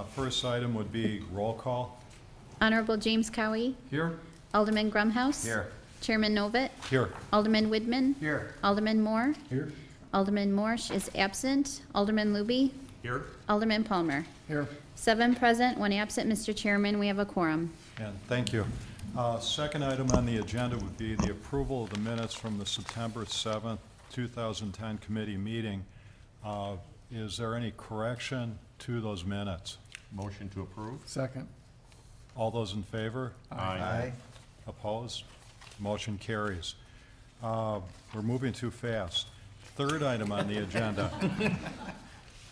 First item would be roll call. Honorable James Cowie. Here. Alderman Grumhouse. Here. Chairman Novitt. Here. Alderman Widman. Here. Alderman Moore. Here. Alderman Morsch is absent. Alderman Luby. Here. Alderman Palmer. Here. 7 present, 1 absent. Mr. Chairman, we have a quorum. And thank you. Second item on the agenda would be the approval of the minutes from the September 7th, 2010 committee meeting. Is there any correction to those minutes? Motion to approve. Second. All those in favor? Aye. Opposed? Motion carries. We're moving too fast. Third item on the agenda,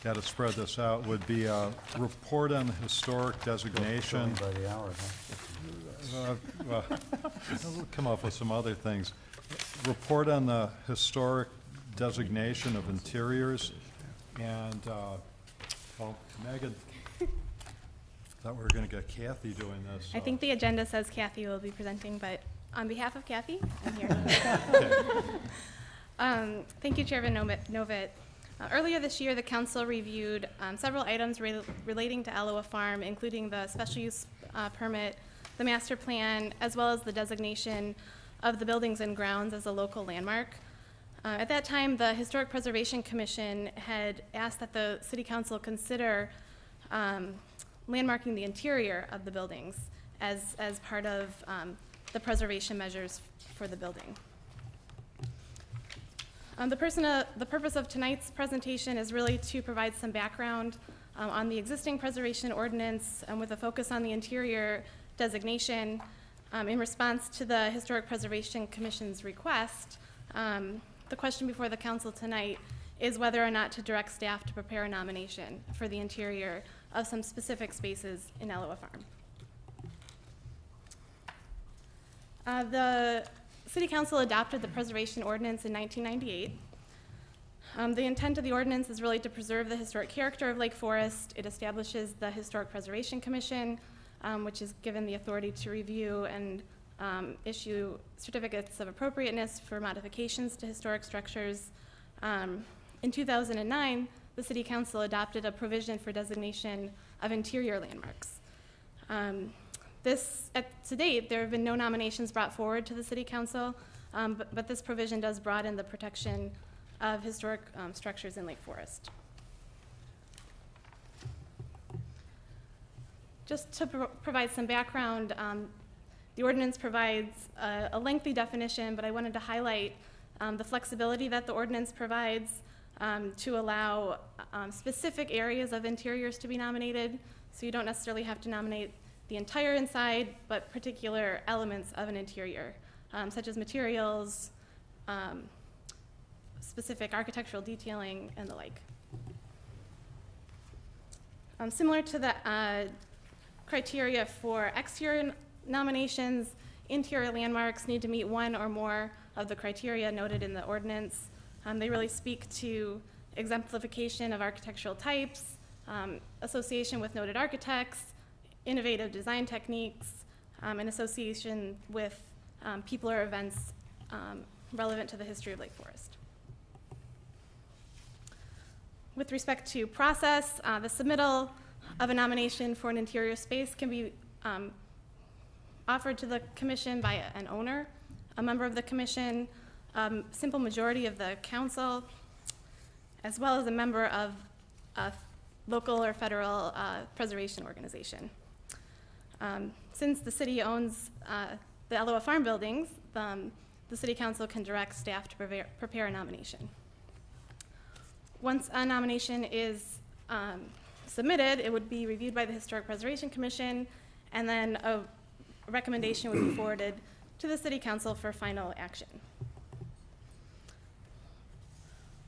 got to spread this out, would be a report on historic designation. By the hour, Well, we'll come up with some other things. Report on the historic designation of interiors. And, well, Megan, thought we were going to get Kathy doing this. I think the agenda says Kathy will be presenting, but on behalf of Kathy, I'm here. Thank you, Chairman Novitt. Earlier this year, the council reviewed several items relating to Elawa Farm, including the special use permit, the master plan, as well as the designation of the buildings and grounds as a local landmark. At that time, the Historic Preservation Commission had asked that the City Council consider landmarking the interior of the buildings as part of the preservation measures for the building. The purpose of tonight's presentation is really to provide some background on the existing preservation ordinance with a focus on the interior designation. In response to the Historic Preservation Commission's request, the question before the council tonight is whether or not to direct staff to prepare a nomination for the interior of some specific spaces in Elawa Farm. The City Council adopted the preservation ordinance in 1998. The intent of the ordinance is really to preserve the historic character of Lake Forest. It establishes the Historic Preservation Commission, which is given the authority to review and issue certificates of appropriateness for modifications to historic structures. In 2009, the City Council adopted a provision for designation of interior landmarks. To date, there have been no nominations brought forward to the City Council, but this provision does broaden the protection of historic structures in Lake Forest. Just to provide some background, the ordinance provides a lengthy definition, but I wanted to highlight the flexibility that the ordinance provides to allow specific areas of interiors to be nominated, so you don't necessarily have to nominate the entire inside, but particular elements of an interior, such as materials, specific architectural detailing, and the like. Similar to the criteria for exterior nominations, interior landmarks need to meet one or more of the criteria noted in the ordinance. They really speak to exemplification of architectural types, association with noted architects, innovative design techniques, and association with people or events relevant to the history of Lake Forest. With respect to process, the submittal of a nomination for an interior space can be offered to the commission by an owner, a member of the commission, simple majority of the council, as well as a member of a local or federal preservation organization. Since the city owns the Elawa Farm buildings, the City Council can direct staff to prepare a nomination. Once a nomination is submitted, it would be reviewed by the Historic Preservation Commission, and then a recommendation would be forwarded to the City Council for final action.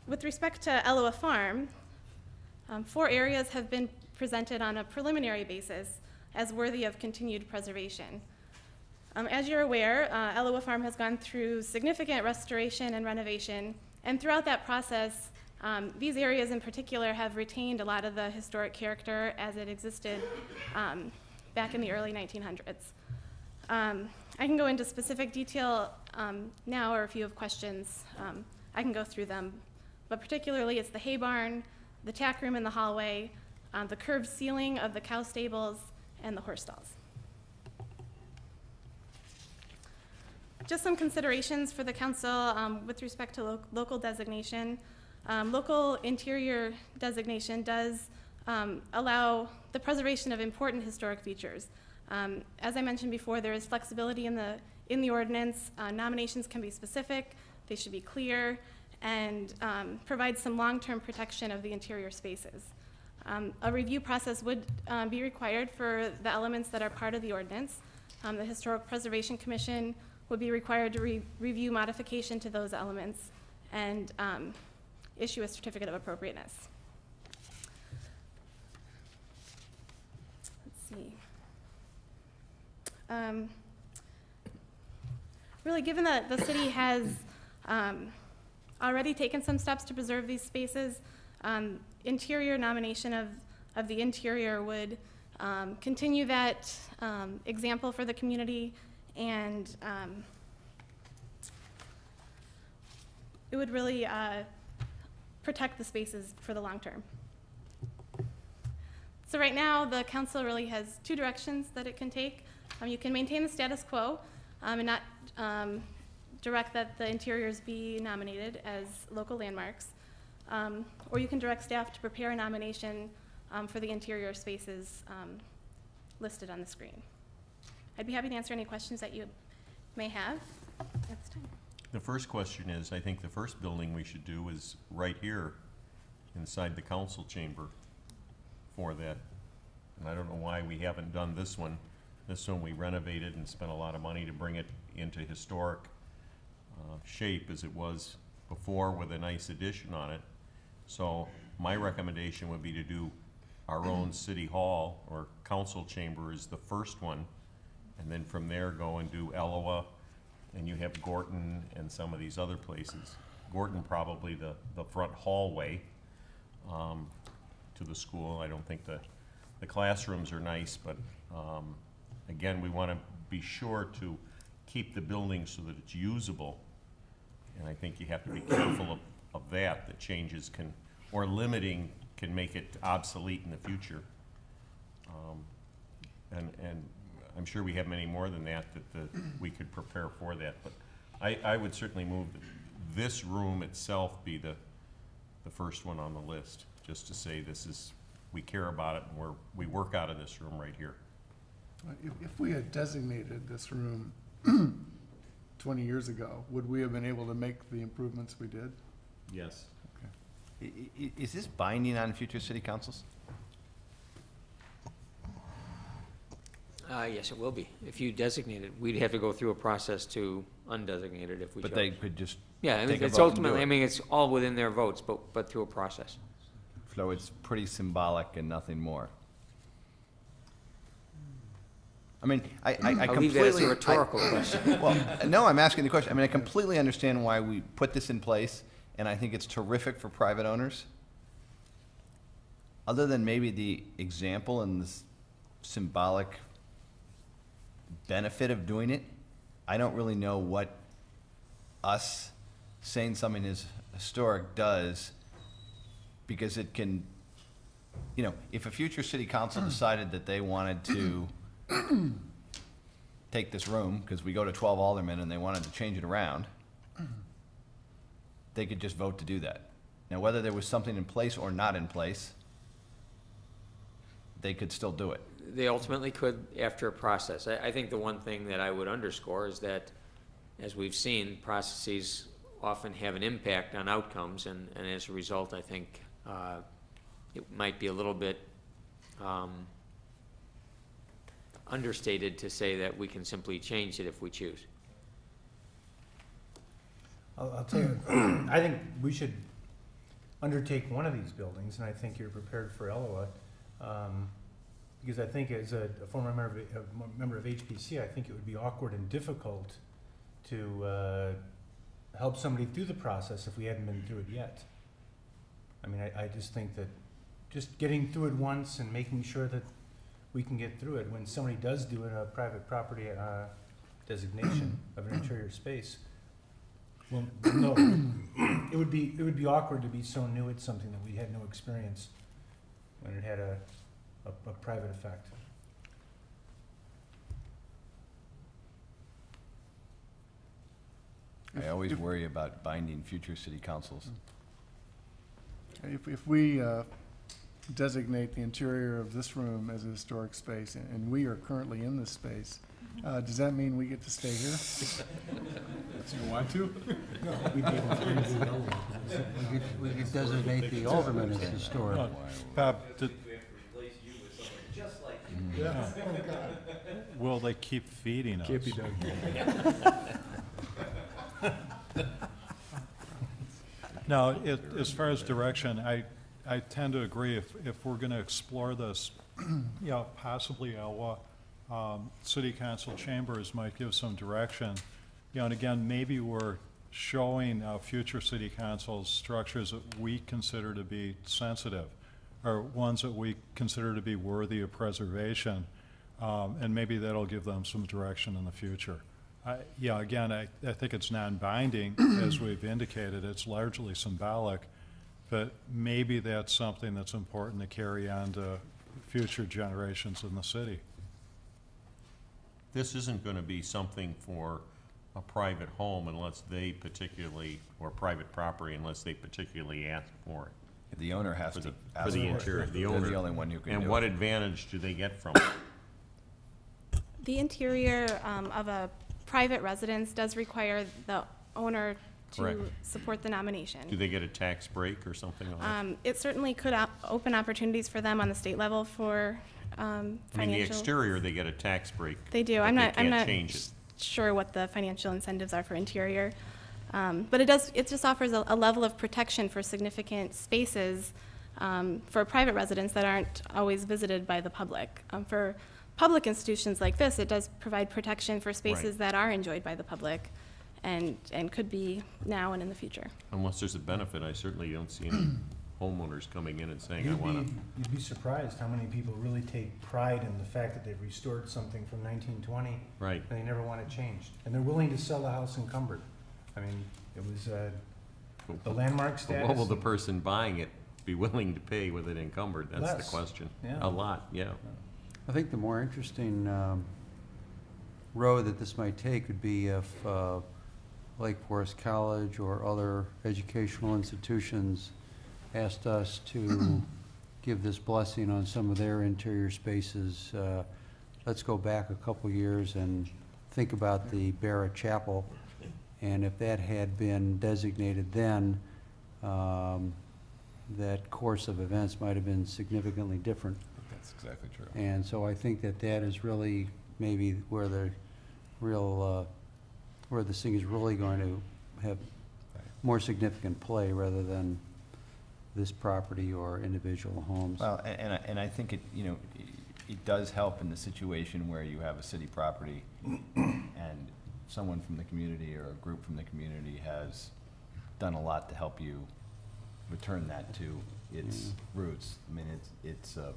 With respect to Elawa Farm, 4 areas have been presented on a preliminary basis as worthy of continued preservation. As you're aware, Elawa Farm has gone through significant restoration and renovation, and throughout that process, these areas in particular have retained a lot of the historic character as it existed back in the early 1900s. I can go into specific detail now, or if you have questions, I can go through them. But particularly, it's the hay barn, the tack room in the hallway, the curved ceiling of the cow stables, and the horse stalls. Just some considerations for the council with respect to local designation. Local interior designation does allow the preservation of important historic features. As I mentioned before, there is flexibility in the ordinance. Nominations can be specific, they should be clear, and provide some long-term protection of the interior spaces. A review process would be required for the elements that are part of the ordinance. The Historic Preservation Commission would be required to review modification to those elements and issue a certificate of appropriateness. Let's see. Really, given that the city has already taken some steps to preserve these spaces, interior nomination of the interior would continue that example for the community, and it would really protect the spaces for the long term. So right now, the council really has two directions that it can take. You can maintain the status quo and not direct that the interiors be nominated as local landmarks, or you can direct staff to prepare a nomination for the interior spaces listed on the screen. I'd be happy to answer any questions that you may have at this time. The first question is, I think the first building we should do is right here inside the council chamber for that. And I don't know why we haven't done this one. This one we renovated and spent a lot of money to bring it into historic shape as it was before, with a nice addition on it. So my recommendation would be to do our own city hall or council chamber is the first one, and then from there go and do Elawa, and you have Gorton and some of these other places. Gorton probably the front hallway to the school. I don't think the classrooms are nice, but again, we want to be sure to keep the building so that it's usable, and I think you have to be careful of that changes can, or limiting can make it obsolete in the future. And I'm sure we have many more than that we could prepare for that, but I would certainly move that this room itself be the first one on the list, just to say this is, we care about it, and we work out of this room right here. If we had designated this room 20 years ago, would we have been able to make the improvements we did? Yes. Okay. Is this binding on future city councils? Yes, it will be. If you designate it, we'd have to go through a process to undesignate it if we chose. But they could just Yeah, I mean, take a it's vote and do ultimately, it. I mean, it's all within their votes, but through a process. So it's pretty symbolic and nothing more. I mean, I I'll leave that as completely. a rhetorical question. Well, no, I'm asking the question. I mean, I completely understand why we put this in place, and I think it's terrific for private owners. Other than maybe the example and the symbolic benefit of doing it, I don't really know what us saying something is historic does, because it can, you know, if a future city council decided that they wanted to take this room, because we go to 12 aldermen and they wanted to change it around, they could just vote to do that. Now, whether there was something in place or not in place, they could still do it. They ultimately could after a process. I think the one thing that I would underscore is that, as we've seen, processes often have an impact on outcomes, and as a result, I think it might be a little bit understated to say that we can simply change it if we choose. I'll tell you, I think we should undertake one of these buildings, and I think you're prepared for Elawa, because I think as a former member of HPC, I think it would be awkward and difficult to help somebody through the process if we hadn't been through it yet. I mean, I just think that just getting through it once and making sure that we can get through it when somebody does do a private property designation of an interior space. Well, no, it would be awkward to be so new at something that we had no experience when it had a private effect. I always worry about binding future city councils. If we designate the interior of this room as a historic space, and we are currently in this space, does that mean we get to stay here? Do you want to? We'd be able to redo the building. We could designate the alderman as historic. Bob, will they keep feeding us? Can't be done. No, as far as direction, I tend to agree, if we're gonna explore this, possibly Elawa, city council chambers might give some direction. And again, maybe we're showing future city councils structures that we consider to be sensitive, or ones that we consider to be worthy of preservation, and maybe that'll give them some direction in the future. Again, I think it's non-binding, as we've indicated, it's largely symbolic, but maybe that's something that's important to carry on to future generations in the city. This isn't gonna be something for a private home unless they particularly, or private property unless they particularly ask for it. The owner has For to the, ask for the for it. interior, the They're owner. the only one who can do it. And what advantage do they get from it? The interior of a private residence does require the owner Correct. to support the nomination. Do they get a tax break or something like that? It certainly could open opportunities for them on the state level for I mean, the financial. exterior, they get a tax break. They do. but I'm they not can't change it. sure what the financial incentives are for interior. But it just offers a level of protection for significant spaces for private residents that aren't always visited by the public. For public institutions like this, it does provide protection for spaces that are enjoyed by the public and could be now and in the future. Unless there's a benefit, I certainly don't see any homeowners coming in and saying, I wanna. You'd be surprised how many people really take pride in the fact that they've restored something from 1920. Right. And they never want it changed. And they're willing to sell the house encumbered. I mean, it was the landmark status. What will the person buying it be willing to pay with it encumbered? That's the Less. question. Yeah. A lot, yeah. I think the more interesting road that this might take would be if Lake Forest College or other educational institutions asked us to give this blessing on some of their interior spaces. Let's go back a couple years and think about the Barrett Chapel. And if that had been designated then, that course of events might have been significantly different. That's exactly true. And so I think that that is really maybe where the real, where this thing is really going to have more significant play rather than this property or individual homes. Well, and I think it, it does help in the situation where you have a city property and someone from the community or a group from the community has done a lot to help you return that to its roots. I mean, it's a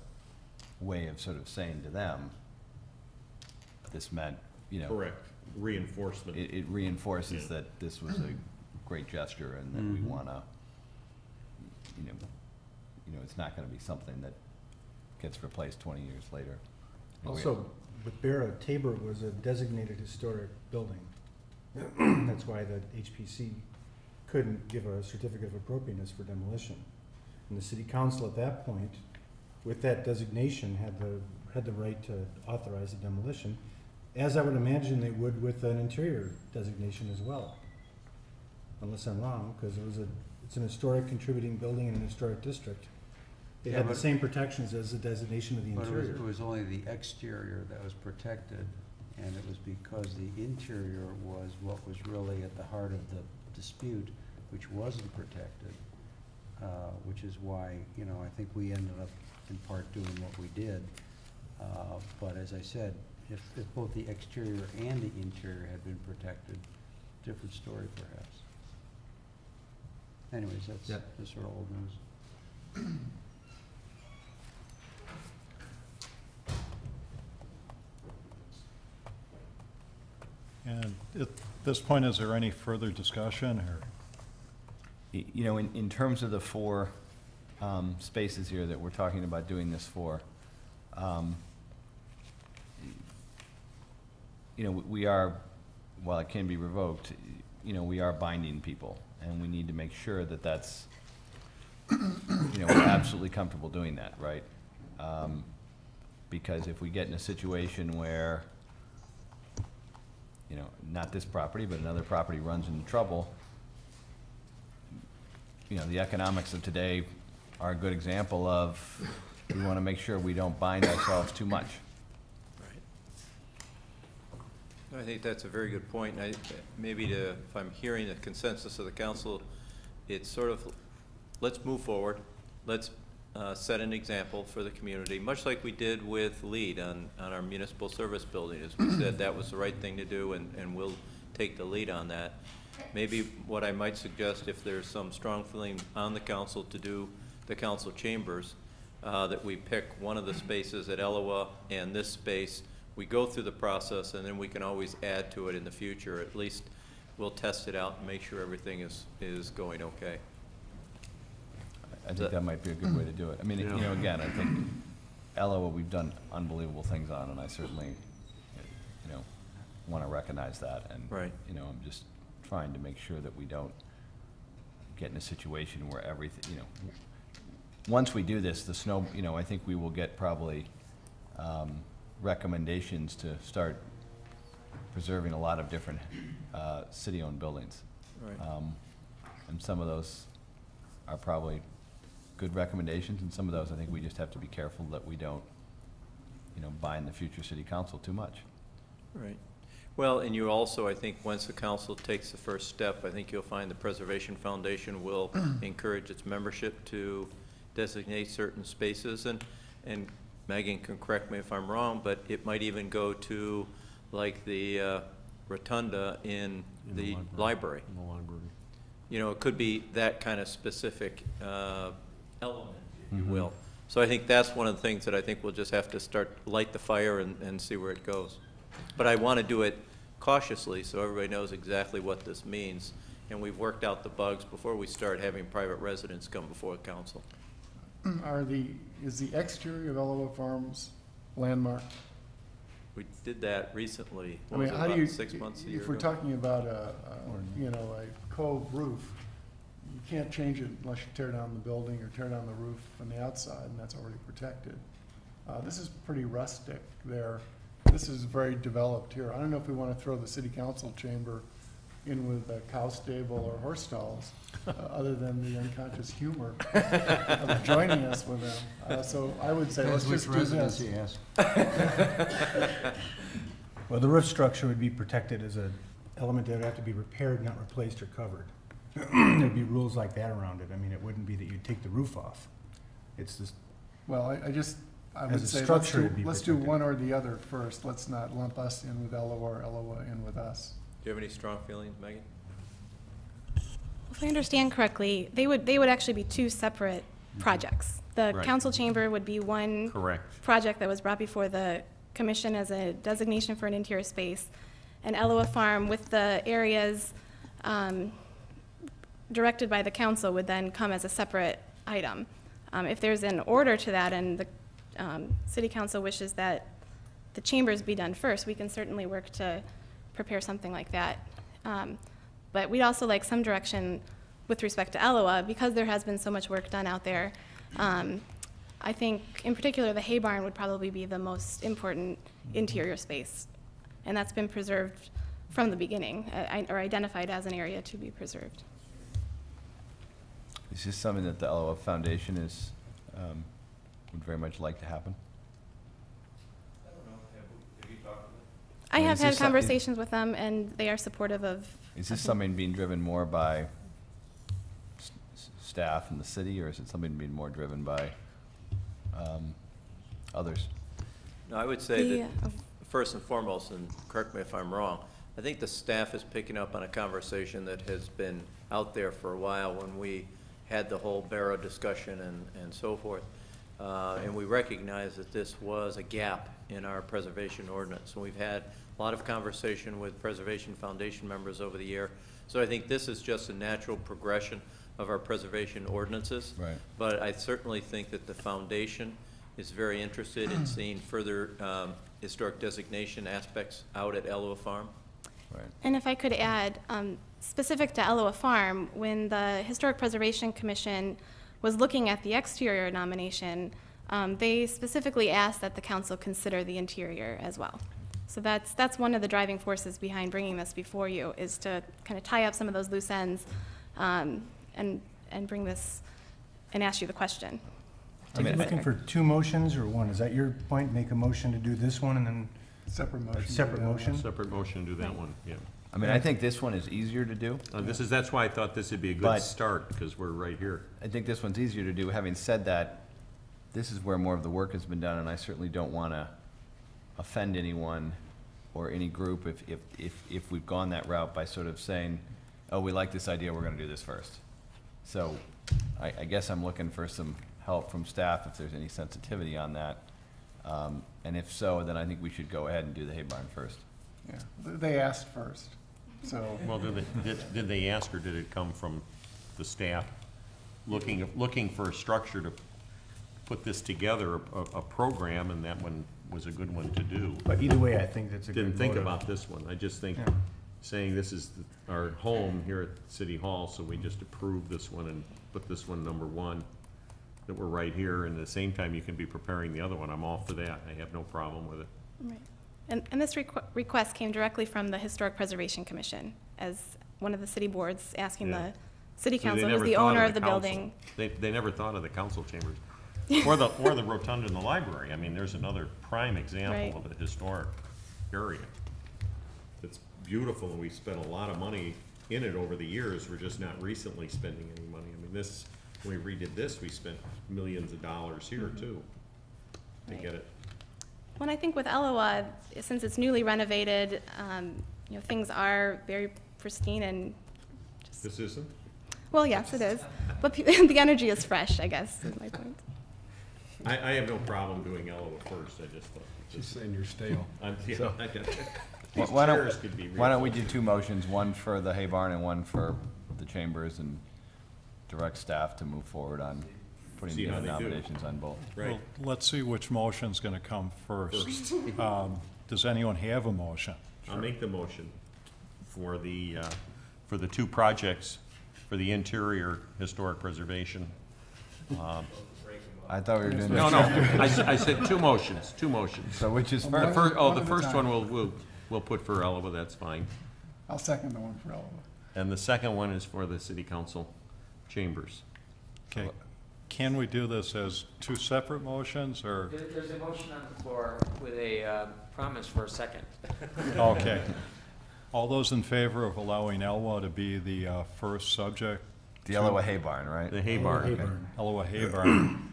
way of sort of saying to them, this meant, Correct. Reinforcement. it reinforces that this was a great gesture and that we want to, it's not going to be something that gets replaced 20 years later. Also, with Barra, Tabor was a designated historic building. That's why the HPC couldn't give a certificate of appropriateness for demolition. And the city council at that point, with that designation, had the right to authorize the demolition, as I would imagine they would with an interior designation as well. Unless I'm wrong, because it's an historic contributing building in an historic district. It Yeah, had the but- same protections as the designation of the But interior. it was only the exterior that was protected, and it was because the interior was what was really at the heart of the dispute, which wasn't protected, which is why, I think we ended up in part doing what we did. But as I said, if both the exterior and the interior had been protected, different story perhaps. Anyways, that's sort of old news. And at this point, is there any further discussion, or? In terms of the four spaces here that we're talking about doing this for. You know, we are, while it can be revoked, you know, we are binding people, and we need to make sure that that's, you know, we're absolutely comfortable doing that, right? Because if we get in a situation where, you know, not this property, but another property runs into trouble, you know, the economics of today are a good example of, we want to make sure we don't bind ourselves too much. I think that's a very good point. Maybe if I'm hearing the consensus of the council, it's sort of, let's move forward. Let's set an example for the community, much like we did with LEED on our municipal service building. As we said, that was the right thing to do, and we'll take the lead on that. Maybe what I might suggest, if there's some strong feeling on the council to do the council chambers, that we pick one of the spaces at Elawa and this space. We go through the process, and then we can always add to it in the future. At least we'll test it out and make sure everything is going okay. I think that might be a good way to do it. I mean, you know, again, I think Elawa we've done unbelievable things on, and I certainly, you know, want to recognize that. And, right. You know, I'm just trying to make sure that we don't get in a situation where everything, you know, once we do this, the snow, you know, I think we will get probably recommendations to start preserving a lot of different city-owned buildings. Right. And some of those are probably good recommendations, and some of those I think we just have to be careful that we don't, you know, bind the future city council too much. Right. Well, and you also, I think, once the council takes the first step, I think you'll find the Preservation Foundation will encourage its membership to designate certain spaces, and Megan can correct me if I'm wrong, but it might even go to like the rotunda in the library. In the library. You know, it could be that kind of specific element, if you Mm-hmm. will. So I think that's one of the things that I think we'll just have to start, light the fire and see where it goes. But I want to do it cautiously so everybody knows exactly what this means, and we've worked out the bugs before we start having private residents come before the council. Is the exterior of Elawa Farms landmark? We did that recently. I What mean, was it, how do about you, 6 months, a year if we're ago? talking about you know, a cove roof, you can't change it unless you tear down the building or tear down the roof from the outside, and that's already protected. This is pretty rustic there. This is very developed here. I don't know if we want to throw the city council chamber in with a cow stable or horse stalls, other than the unconscious humor of joining us with them. So I would say, let's just do this. Yes. Well, the roof structure would be protected as an element that would have to be repaired, not replaced or covered. There'd be rules like that around it. I mean, it wouldn't be that you'd take the roof off. It's just, Well, I As would a say, structure, it'd be let's do protected. one or the other first. Let's not lump us in with Elawa or Elawa in with us. Do you have any strong feelings, Megan? If I understand correctly, they would actually be two separate projects. The Right. council chamber would be one Correct. project that was brought before the commission as a designation for an interior space. And Elawa Farm, with the areas directed by the council, would then come as a separate item. If there's an order to that and the city council wishes that the chambers be done first, we can certainly work to prepare something like that. But we'd also like some direction with respect to Elawa, because there has been so much work done out there. I think, in particular, the hay barn would probably be the most important interior space, and that's been preserved from the beginning, or identified as an area to be preserved. Is this something that the Elawa Foundation is, would very much like to happen? I And have is had this some- conversations with them, and they are supportive of. Is this something being driven more by staff in the city, or is it something being more driven by others? No, I would say The, that first and foremost, and correct me if I'm wrong, I think the staff is picking up on a conversation that has been out there for a while when we had the whole Barrow discussion and so forth. And we recognize that this was a gap in our preservation ordinance. And we've had a lot of conversation with Preservation Foundation members over the year. So I think this is just a natural progression of our preservation ordinances. Right. But I certainly think that the foundation is very interested in seeing further historic designation aspects out at Elawa Farm. Right. And if I could add, specific to Elawa Farm, when the Historic Preservation Commission was looking at the exterior nomination, they specifically asked that the council consider the interior as well. So that's one of the driving forces behind bringing this before you, is to kind of tie up some of those loose ends and bring this and ask you the question. Are you looking for two motions or one? Is that your point? Make a motion to do this one and then Separate motion. separate motion? Separate motion, do that one, yeah. I mean, I think this one is easier to do. That's why I thought this would be a good But- start, because we're right here. I think this one's easier to do. Having said that, this is where more of the work has been done, and I certainly don't want to offend anyone or any group if we've gone that route by sort of saying, oh, we like this idea, we're going to do this first. So I guess I'm looking for some help from staff if there's any sensitivity on that. And if so, then I think we should go ahead and do the hay barn first. Yeah, they asked first, so. Well, did they ask, or did it come from the staff looking for a structure to put this together, a program, and that one was a good one to do? But either way, I think that's a good Didn't think motive. about this one. I just think Yeah. saying this is our home here at City Hall, so we just approve this one and put this one number one, that we're right here, and at the same time you can be preparing the other one. I'm all for that. I have no problem with it. Right. And this request came directly from the Historic Preservation Commission as one of the city boards asking Yeah. the city See, they council, who's never the thought owner of the council. building. They never thought of the council chambers. Or the rotunda in the library. I mean, there's another prime Right. example of a historic area. It's beautiful, and we spent a lot of money in it over the years. We're just not recently spending any money. I mean, this, when we redid this, we spent millions of dollars here too, to Right. get it. Well, and I think with Elawa, since it's newly renovated, you know, things are very pristine and just, This isn't? well, yes, it is. But the energy is fresh, I guess, is my point. I have no problem doing Elawa first. I just thought. She's saying you're stale. Yeah, So- I got it. Why These why don't, chairs could be why don't we replaced. do two motions, one for the hay barn and one for the chambers, and direct staff to move forward on putting See how together they do. nominations on both. Right. Well, let's see which motion's going to come first. Does anyone have a motion? I'll make the motion for the two projects, for the interior historic preservation. I thought we were doing No, this. no, I said two motions. So which is The first? first, One the at a first time. one we'll put for Elawa, that's fine. I'll second the one for Elawa. And the second one is for the city council chambers. Okay. Can we do this as two separate motions, or? There's a motion on the floor with a promise for a second. Okay. All those in favor of allowing Elwa to be the first subject? The Elawa hay barn, right? The hay barn. Elwa hay barn,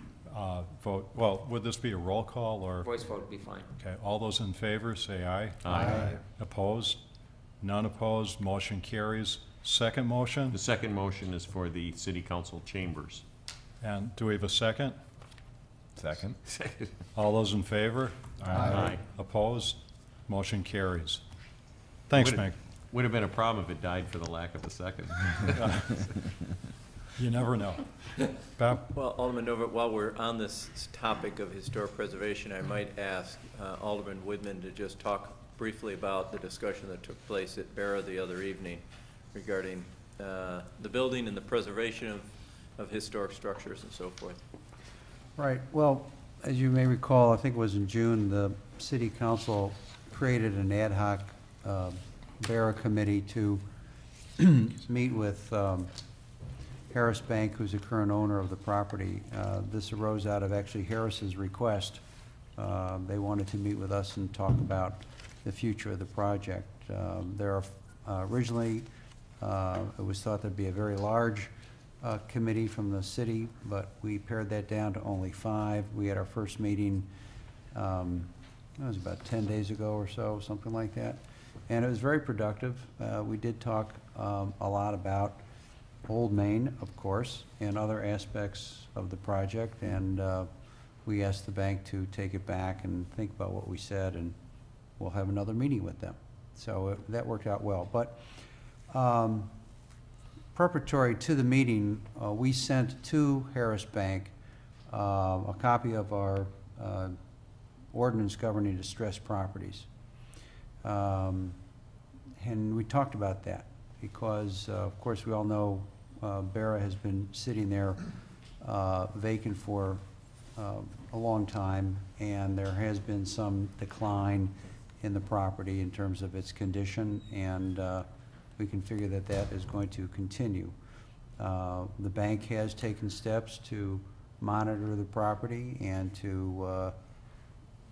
vote, well, would this be a roll call, or? Voice vote would be fine. Okay, all those in favor, say aye. Aye. Opposed? None opposed, motion carries. Second motion, The second motion is for the city council chambers. and do we have a second? Second. All those in favor? Aye. Opposed? Motion carries. Thanks, Would it- Meg. Would have been a problem if it died for the lack of a second. You never know. Bob? Well, Alderman Novak, while we're on this topic of historic preservation, I might ask Alderman Woodman to just talk briefly about the discussion that took place at Barra the other evening regarding the building and the preservation of historic structures and so forth. Right, well, as you may recall, I think it was in June, the city council created an ad hoc Barra committee to meet with Harris Bank, who's the current owner of the property. This arose out of actually Harris's request. They wanted to meet with us and talk about the future of the project. There are, originally, it was thought there'd be a very large committee from the city, but we pared that down to only 5. We had our first meeting, it was about 10 days ago or so, something like that. And it was very productive. We did talk a lot about Old Main, of course, and other aspects of the project. And we asked the bank to take it back and think about what we said, and we'll have another meeting with them. So that worked out well. But preparatory to the meeting, we sent to Harris Bank a copy of our ordinance governing distressed properties. And we talked about that because, of course, we all know Barra has been sitting there vacant for a long time, and there has been some decline in the property in terms of its condition, and we can figure that that is going to continue. The bank has taken steps to monitor the property and to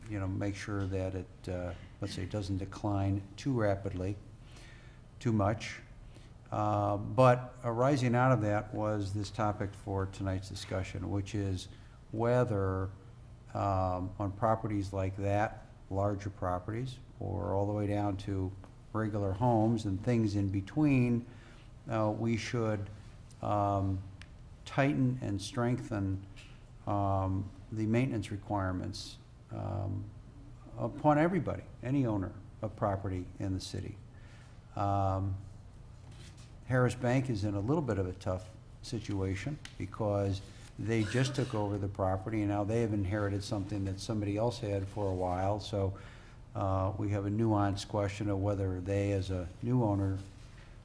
make sure that it, let's say, doesn't decline too rapidly, too much. But arising out of that was this topic for tonight's discussion, which is whether on properties like that, larger properties, or all the way down to regular homes and things in between, we should tighten and strengthen the maintenance requirements upon everybody, any owner of property in the city. Harris Bank is in a little bit of a tough situation because they just took over the property and now they have inherited something that somebody else had for a while. So we have a nuanced question of whether they, as a new owner,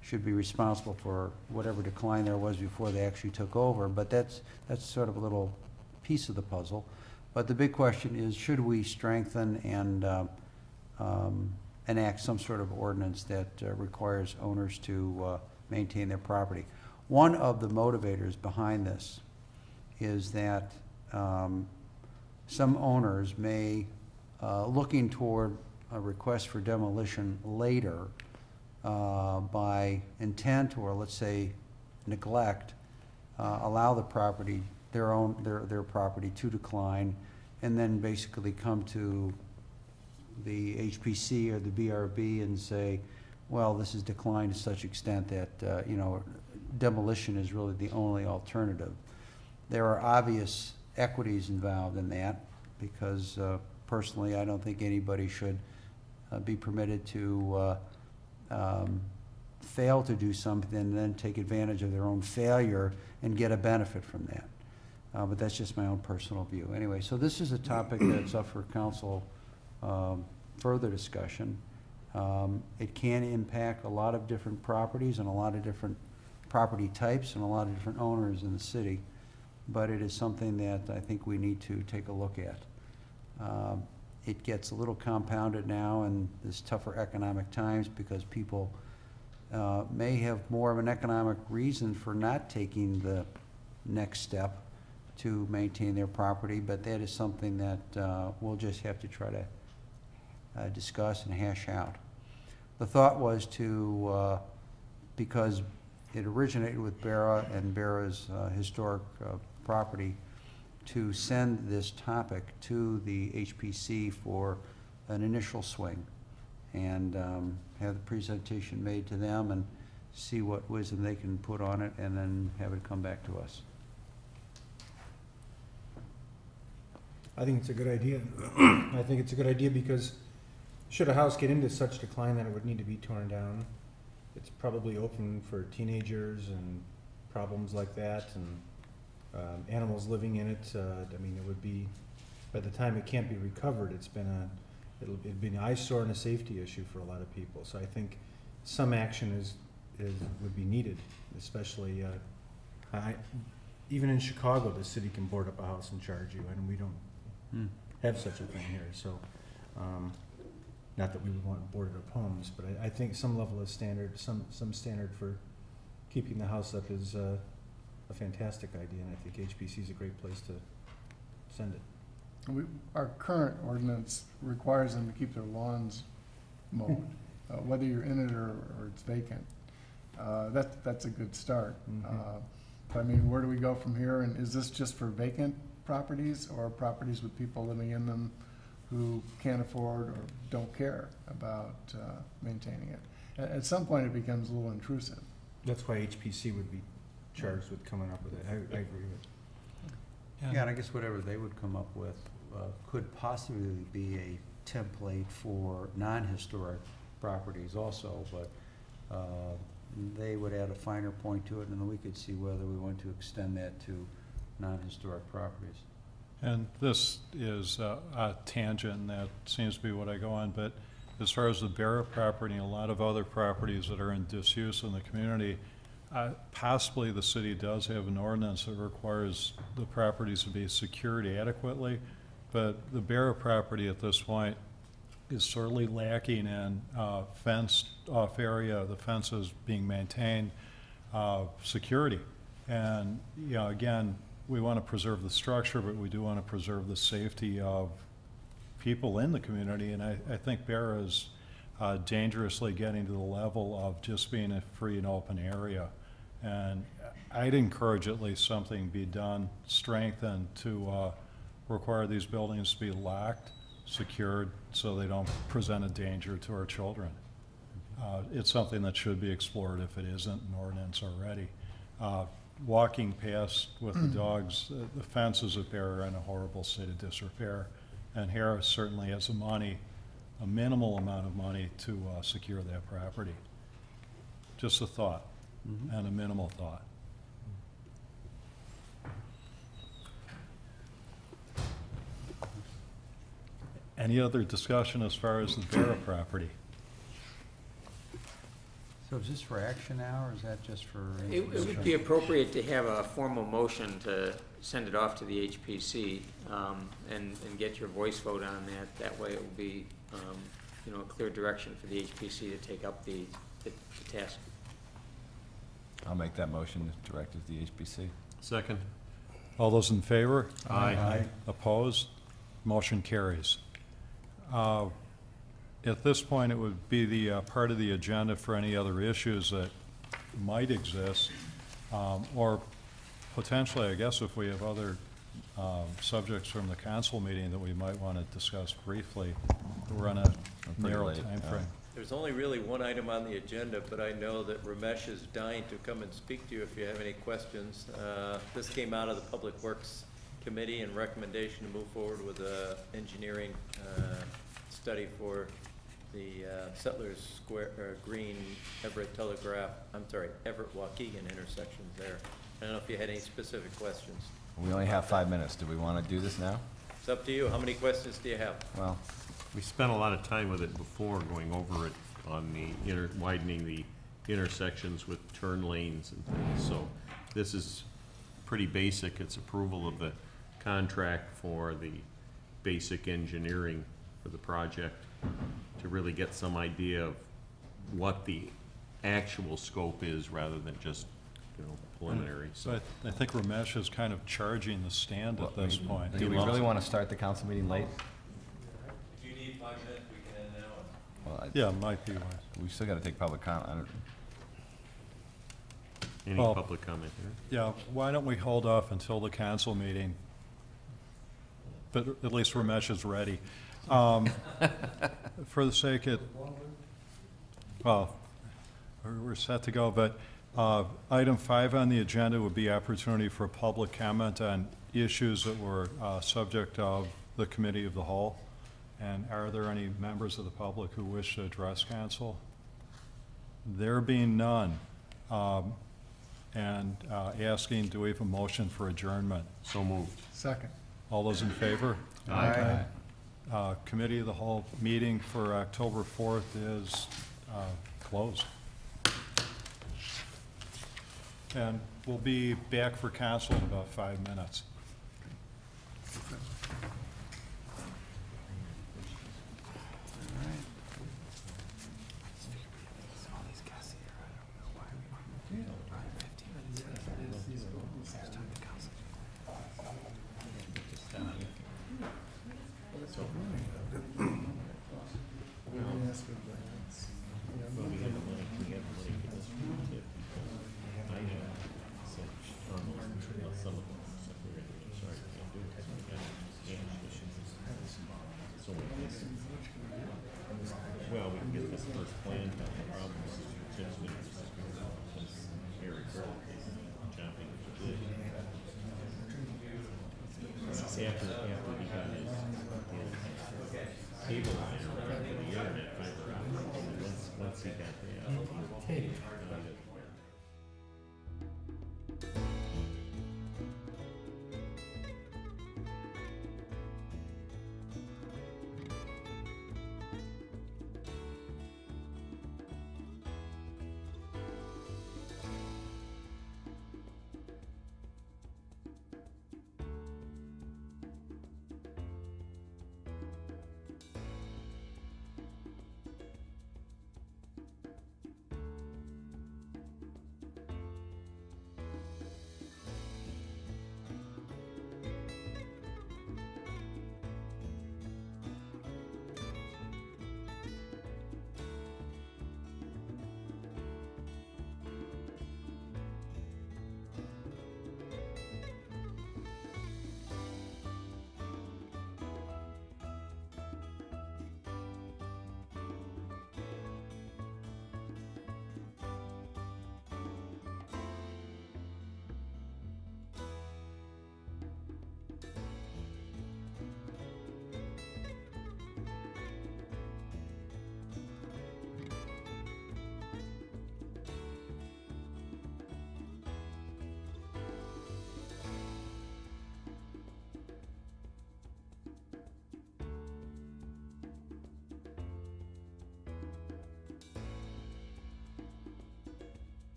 should be responsible for whatever decline there was before they actually took over. But that's sort of a little piece of the puzzle. But the big question is, should we strengthen and enact some sort of ordinance that requires owners to maintain their property? One of the motivators behind this is that some owners may, looking toward a request for demolition later, by intent or let's say neglect, allow the property, their property to decline, and then basically come to the HPC or the BRB and say, well, this has declined to such extent that demolition is really the only alternative. There are obvious equities involved in that because personally I don't think anybody should be permitted to fail to do something and then take advantage of their own failure and get a benefit from that. But that's just my own personal view. Anyway, so this is a topic that's up for council further discussion. It can impact a lot of different properties and a lot of different property types and a lot of different owners in the city, but it is something that I think we need to take a look at. It gets a little compounded now in this tougher economic times because people may have more of an economic reason for not taking the next step to maintain their property, but that is something that we'll just have to try to discuss and hash out. The thought was to, because it originated with Barra and Barra's historic property, to send this topic to the HPC for an initial swing and have the presentation made to them and see what wisdom they can put on it and then have it come back to us. I think it's a good idea. I think it's a good idea because should a house get into such decline that it would need to be torn down, it's probably open for teenagers and problems like that and animals living in it. I mean, it would be, by the time it can't be recovered, it'd be an eyesore and a safety issue for a lot of people. So I think some action would be needed, especially even in Chicago, the city can board up a house and charge you, and we don't have such a thing here. So not that we would want boarded up homes, but I think some level of standard, some standard for keeping the house up is a fantastic idea, and I think HPC is a great place to send it. Our current ordinance requires them to keep their lawns mowed, whether you're in it or it's vacant. That's a good start. But I mean, where do we go from here? And is this just for vacant properties or properties with people living in them who can't afford or don't care about maintaining it? At some point, it becomes a little intrusive. That's why HPC would be charged with coming up with it. I agree with it. Yeah, and I guess whatever they would come up with could possibly be a template for non-historic properties also, but and they would add a finer point to it, and then we could see whether we want to extend that to non-historic properties. And this is a tangent, and that seems to be what I go on, but as far as the Barra property and a lot of other properties that are in disuse in the community, possibly the city does have an ordinance that requires the properties to be secured adequately, but the Barra property at this point is sorely lacking in fenced off area, the fences being maintained, security. And, you know, again, we want to preserve the structure, but we do want to preserve the safety of people in the community, and I think Barra is dangerously getting to the level of just being a free and open area. And I'd encourage at least something be done, strengthened, to require these buildings to be locked, secured, so they don't present a danger to our children. It's something that should be explored if it isn't an ordinance already. Walking past with the dogs, the fences at Barra are in a horrible state of disrepair. And Harris certainly has the money, a minimal amount of money to secure that property. Just a thought, and a minimal thought. Any other discussion as far as the Barra property? So is this for action now, or is that just for? It would be appropriate to have a formal motion to send it off to the HPC and get your voice vote on that. That way it will be, you know, a clear direction for the HPC to take up the task. I'll make that motion directed to the HPC. Second. All those in favor? Aye. Opposed? Motion carries. At this point, it would be the part of the agenda for any other issues that might exist, or potentially, I guess, if we have other subjects from the council meeting that we might want to discuss briefly. We're on a narrow time frame. There's only really one item on the agenda, but I know that Ramesh is dying to come and speak to you if you have any questions. This came out of the Public Works Committee and recommendation to move forward with a engineering study for the Settlers Square, Green, Everett Telegraph, Everett Waukegan intersections there. I don't know if you had any specific questions. We only have 5 minutes. Do we want to do this now? It's up to you. How many questions do you have? Well, We spent a lot of time with it before, going over it on the widening the intersections with turn lanes and things. So this is pretty basic. It's approval of the contract for the basic engineering for the project to really get some idea of what the actual scope is rather than just, you know, preliminary. So I think Ramesh is kind of charging the stand at this point. do we really want to start the council meeting late? If you need 5 minutes, we can end now. Well, Yeah, it might be wise. we still got to take public comment. Any Well- public comment here? Yeah, why don't we hold off until the council meeting? But at least Ramesh is ready. For the sake of, well, we're set to go, but item 5 on the agenda would be opportunity for public comment on issues that were subject of the committee of the whole. And are there any members of the public who wish to address council? There being none, and asking, do we have a motion for adjournment? So moved. Second. All those in favor? Aye. Committee of the whole meeting for October 4th is closed. And we'll be back for council in about 5 minutes. Well, we can get this first plan done. The problem is Tim's gonna just very early jumping to the after he got his cable line for the internet fiber optic, once he got that,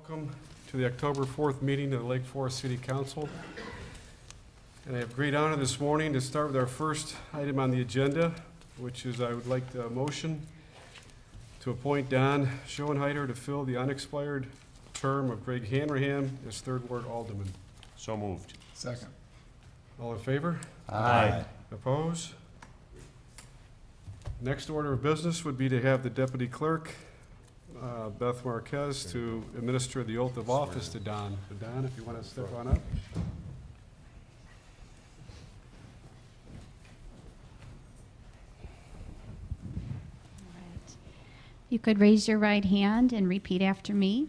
Welcome to the October 4th meeting of the Lake Forest City Council. And I have great honor this morning to start with our first item on the agenda, which is I would like the motion to appoint Don Schoenheider to fill the unexpired term of Greg Hanrahan as 3rd Ward Alderman. So moved. Second. All in favor? Aye. Opposed? Next order of business would be to have the Deputy Clerk, Beth Marquez, to administer the oath of office to Don. So Don, if you want to step on up. You could raise your right hand and repeat after me.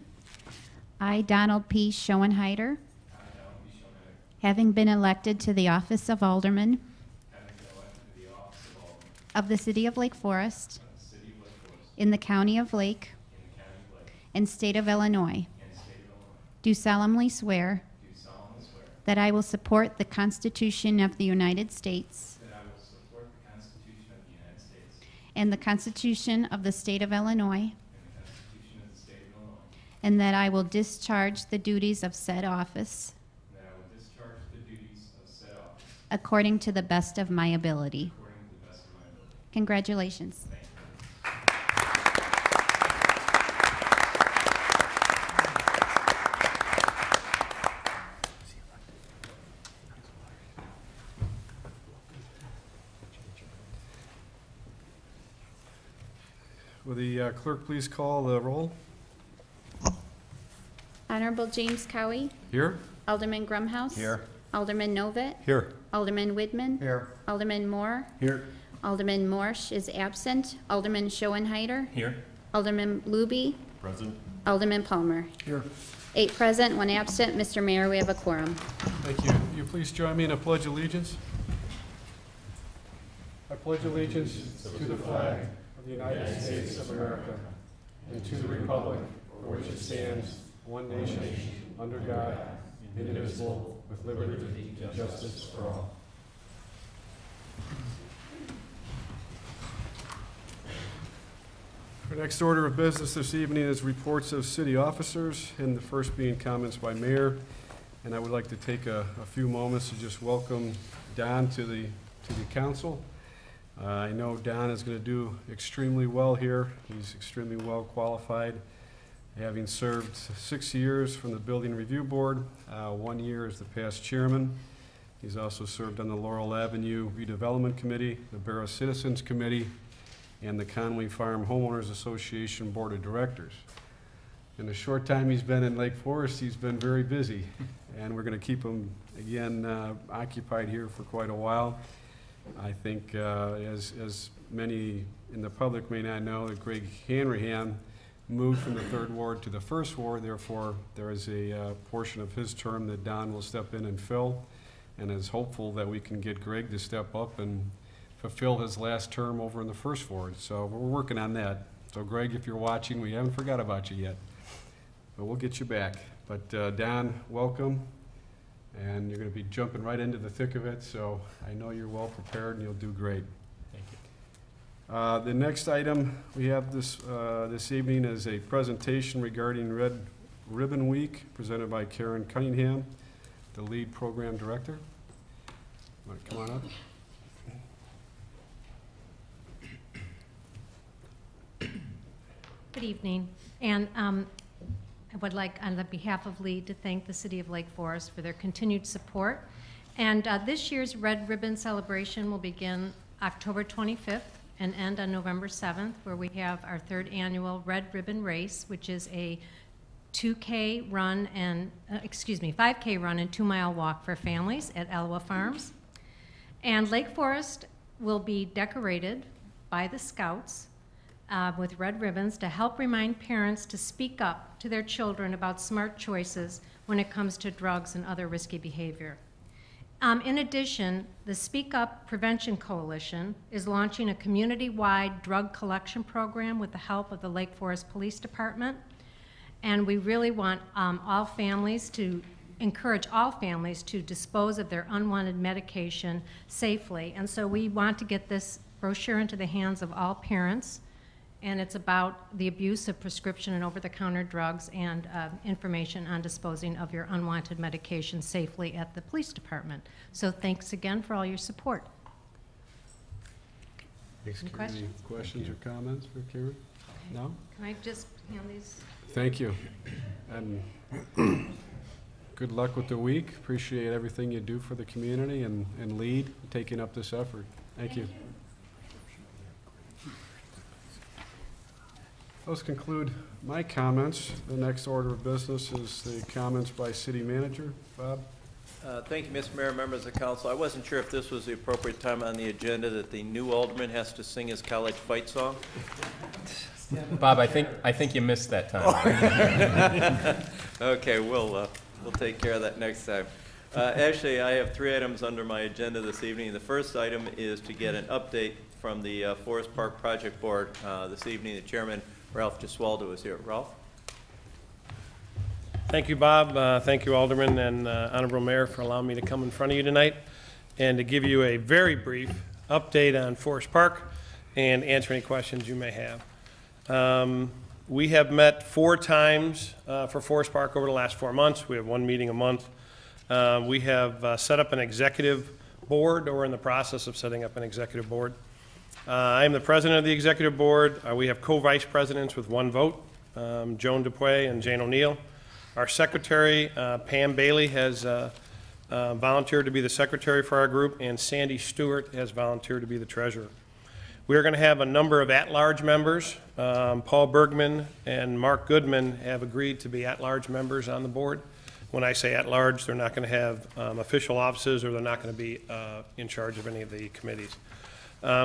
I, Donald P. Schoenheider, having been elected to the office of Alderman of the City of Lake Forest in the County of Lake and State of Illinois, do solemnly swear that I will support the Constitution of the United States and the Constitution of the State of Illinois, and that I will discharge the duties of said office according to the best of my ability. Congratulations. Will the clerk please call the roll? Honorable James Cowie, Here? Alderman Grumhouse. Here. Alderman Novit. Here. Alderman Widman. Here. Alderman Moore. Here. Alderman Morsch is absent. Alderman Schoenheider. Here. Alderman Luby. Present. Alderman Palmer. Here. 8 present, 1 absent. Mr. Mayor, we have a quorum. Thank you. Will you please join me in a pledge of allegiance? I pledge allegiance to the flag of the United States of America and to the republic for which it stands, one nation, under God, indivisible, with liberty and justice for all. Our next order of business this evening is reports of city officers, and the first being comments by mayor. And I would like to take a few moments to just welcome Don to the council. I know Don is going to do extremely well here. He's extremely well qualified, having served 6 years from the Building Review Board, 1 year as the past chairman. He's also served on the Laurel Avenue Redevelopment Committee, the Barrow Citizens Committee, and the Conway Farm Homeowners Association Board of Directors. In the short time he's been in Lake Forest, he's been very busy, and we're going to keep him, again, occupied here for quite a while. I think, as many in the public may not know, that Greg Hanrahan moved from the 3rd Ward to the 1st Ward. Therefore, there is a portion of his term that Don will step in and fill, and is hopeful that we can get Greg to step up and fulfill his last term over in the 1st Ward. So we're working on that. So Greg, if you're watching, we haven't forgot about you yet, but we'll get you back. But Don, welcome. And you're going to be jumping right into the thick of it, so I know you're well prepared and you'll do great. Thank you. The next item we have this evening is a presentation regarding Red Ribbon Week, presented by Karen Cunningham, the lead program director. Want to come on up? Good evening, and I would like, on behalf of LEAD, to thank the City of Lake Forest for their continued support. And this year's Red Ribbon celebration will begin October 25th and end on November 7th, where we have our 3rd annual Red Ribbon Race, which is a 5K run and 2-mile walk for families at Elawa Farms. And Lake Forest will be decorated by the Scouts with red ribbons to help remind parents to speak up to their children about smart choices when it comes to drugs and other risky behavior. In addition, the Speak Up Prevention Coalition is launching a community-wide drug collection program with the help of the Lake Forest Police Department. And we really want encourage all families to dispose of their unwanted medication safely. And so we want to get this brochure into the hands of all parents and it's about the abuse of prescription and over-the-counter drugs and information on disposing of your unwanted medication safely at the police department. So thanks again for all your support. Any questions? Any questions or comments for Karen? No? Can I just hand these? Thank you. And good luck with the week. Appreciate everything you do for the community and lead taking up this effort. Thank you. Those conclude my comments. The next order of business is the comments by City Manager. Bob? Thank you, Mr. Mayor, members of council. I wasn't sure if this was the appropriate time on the agenda that the new alderman has to sing his college fight song. Bob, I think you missed that time. Okay, we'll take care of that next time. Actually, I have 3 items under my agenda this evening. The first item is to get an update from the Forest Park Project Board. This evening, the chairman, Ralph Gesualdo, is here. Ralph? Thank you, Bob. Thank you, Alderman and Honorable Mayor, for allowing me to come in front of you tonight and to give you a very brief update on Forest Park and answer any questions you may have. We have met 4 times for Forest Park over the last 4 months. We have 1 meeting a month. We have set up an executive board, or we're in the process of setting up an executive board. I am the president of the executive board. We have co-vice presidents with 1 vote, Joan Dupuy and Jane O'Neill. Our secretary, Pam Bailey, has volunteered to be the secretary for our group, and Sandy Stewart has volunteered to be the treasurer. We are going to have a number of at-large members. Paul Bergman and Mark Goodman have agreed to be at-large members on the board. When I say at-large, they're not going to have official offices, or they're not going to be in charge of any of the committees.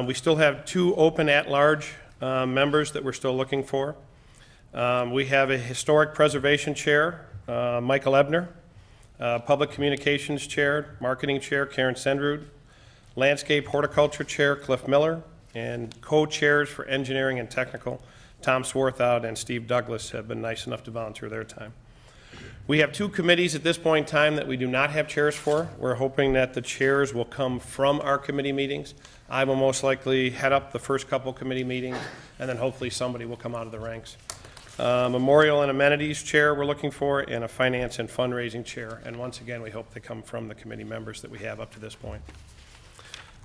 We still have 2 open at-large members that we're still looking for. We have a historic preservation chair, Michael Ebner, public communications chair, marketing chair, Karen Sendrud, landscape horticulture chair, Cliff Miller, and co-chairs for engineering and technical, Tom Swarthout and Steve Douglas, have been nice enough to volunteer their time. We have 2 committees at this point in time that we do not have chairs for. We're hoping that the chairs will come from our committee meetings. I will most likely head up the first couple committee meetings, and then hopefully somebody will come out of the ranks. Memorial and amenities chair we're looking for, and a finance and fundraising chair. And once again, we hope they come from the committee members that we have up to this point.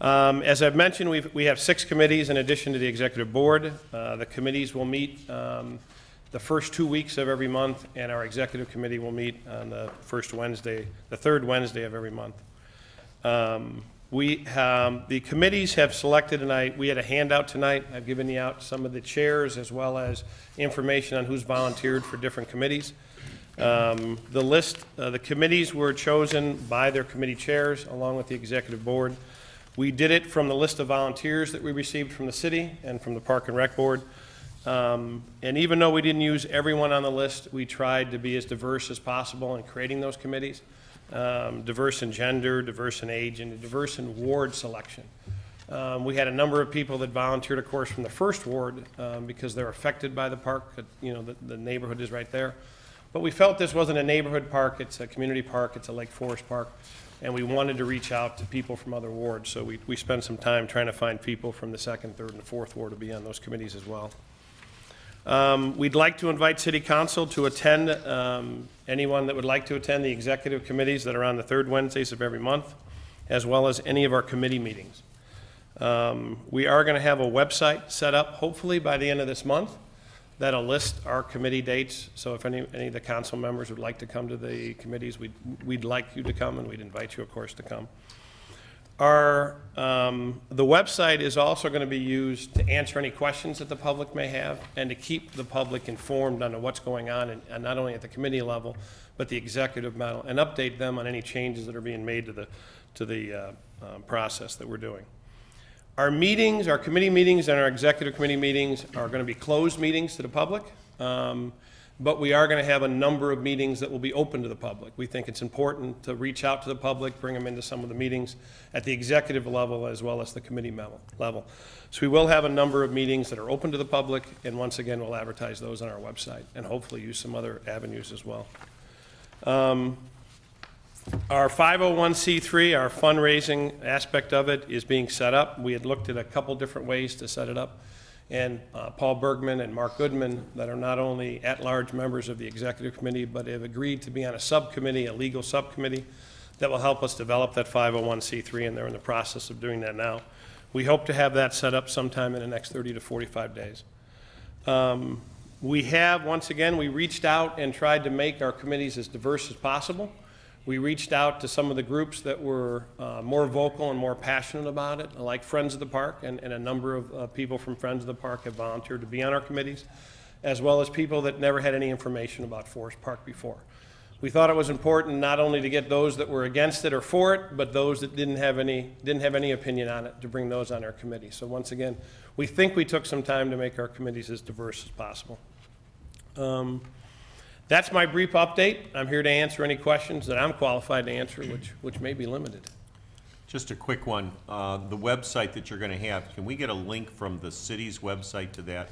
As I've mentioned, we have 6 committees in addition to the executive board. The committees will meet the first 2 weeks of every month, and our executive committee will meet on the third Wednesday of every month. The committees have selected, and we had a handout tonight. I've given you out some of the chairs as well as information on who's volunteered for different committees. The committees were chosen by their committee chairs along with the executive board. We did it from the list of volunteers that we received from the city and from the Park and Rec Board. And even though we didn't use everyone on the list, we tried to be as diverse as possible in creating those committees. Diverse in gender, diverse in age, and diverse in ward selection. We had a number of people that volunteered, of course, from the first ward because they're affected by the park. The neighborhood is right there. But we felt this wasn't a neighborhood park, it's a community park, it's a Lake Forest park, and we wanted to reach out to people from other wards. So we spent some time trying to find people from the 2nd, 3rd, and 4th ward to be on those committees as well. We'd like to invite City Council to attend, anyone that would like to attend the executive committees that are on the 3rd Wednesdays of every month, as well as any of our committee meetings. We are going to have a website set up, hopefully by the end of this month, that'll list our committee dates. So if any of the council members would like to come to the committees, we'd like you to come, and we'd invite you, of course, to come. The website is also going to be used to answer any questions that the public may have and to keep the public informed on what's going on, and not only at the committee level, but the executive level, and update them on any changes that are being made to the process that we're doing. Our meetings, our committee meetings and our executive committee meetings are going to be closed meetings to the public. But we are going to have a number of meetings that will be open to the public. We think it's important to reach out to the public, bring them into some of the meetings at the executive level as well as the committee level. So we will have a number of meetings that are open to the public, and once again, we'll advertise those on our website and hopefully use some other avenues as well. Our 501c3, our fundraising aspect of it, is being set up. We had looked at a couple different ways to set it up. and Paul Bergman and Mark Goodman that are not only at-large members of the executive committee, but have agreed to be on a subcommittee, a legal subcommittee, that will help us develop that 501c3, and they're in the process of doing that now. We hope to have that set up sometime in the next 30 to 45 days. We have, once again, we reached out and tried to make our committees as diverse as possible. We reached out to some of the groups that were more vocal and more passionate about it, like Friends of the Park, and a number of people from Friends of the Park have volunteered to be on our committees, as well as people that never had any information about Forest Park before. We thought it was important not only to get those that were against it or for it, but those that didn't have any opinion on it, to bring those on our committee. So once again, we think we took some time to make our committees as diverse as possible. That's my brief update. I'm here to answer any questions that I'm qualified to answer, which may be limited. Just a quick one. The website that you're going to have, can we get a link from the city's website to that?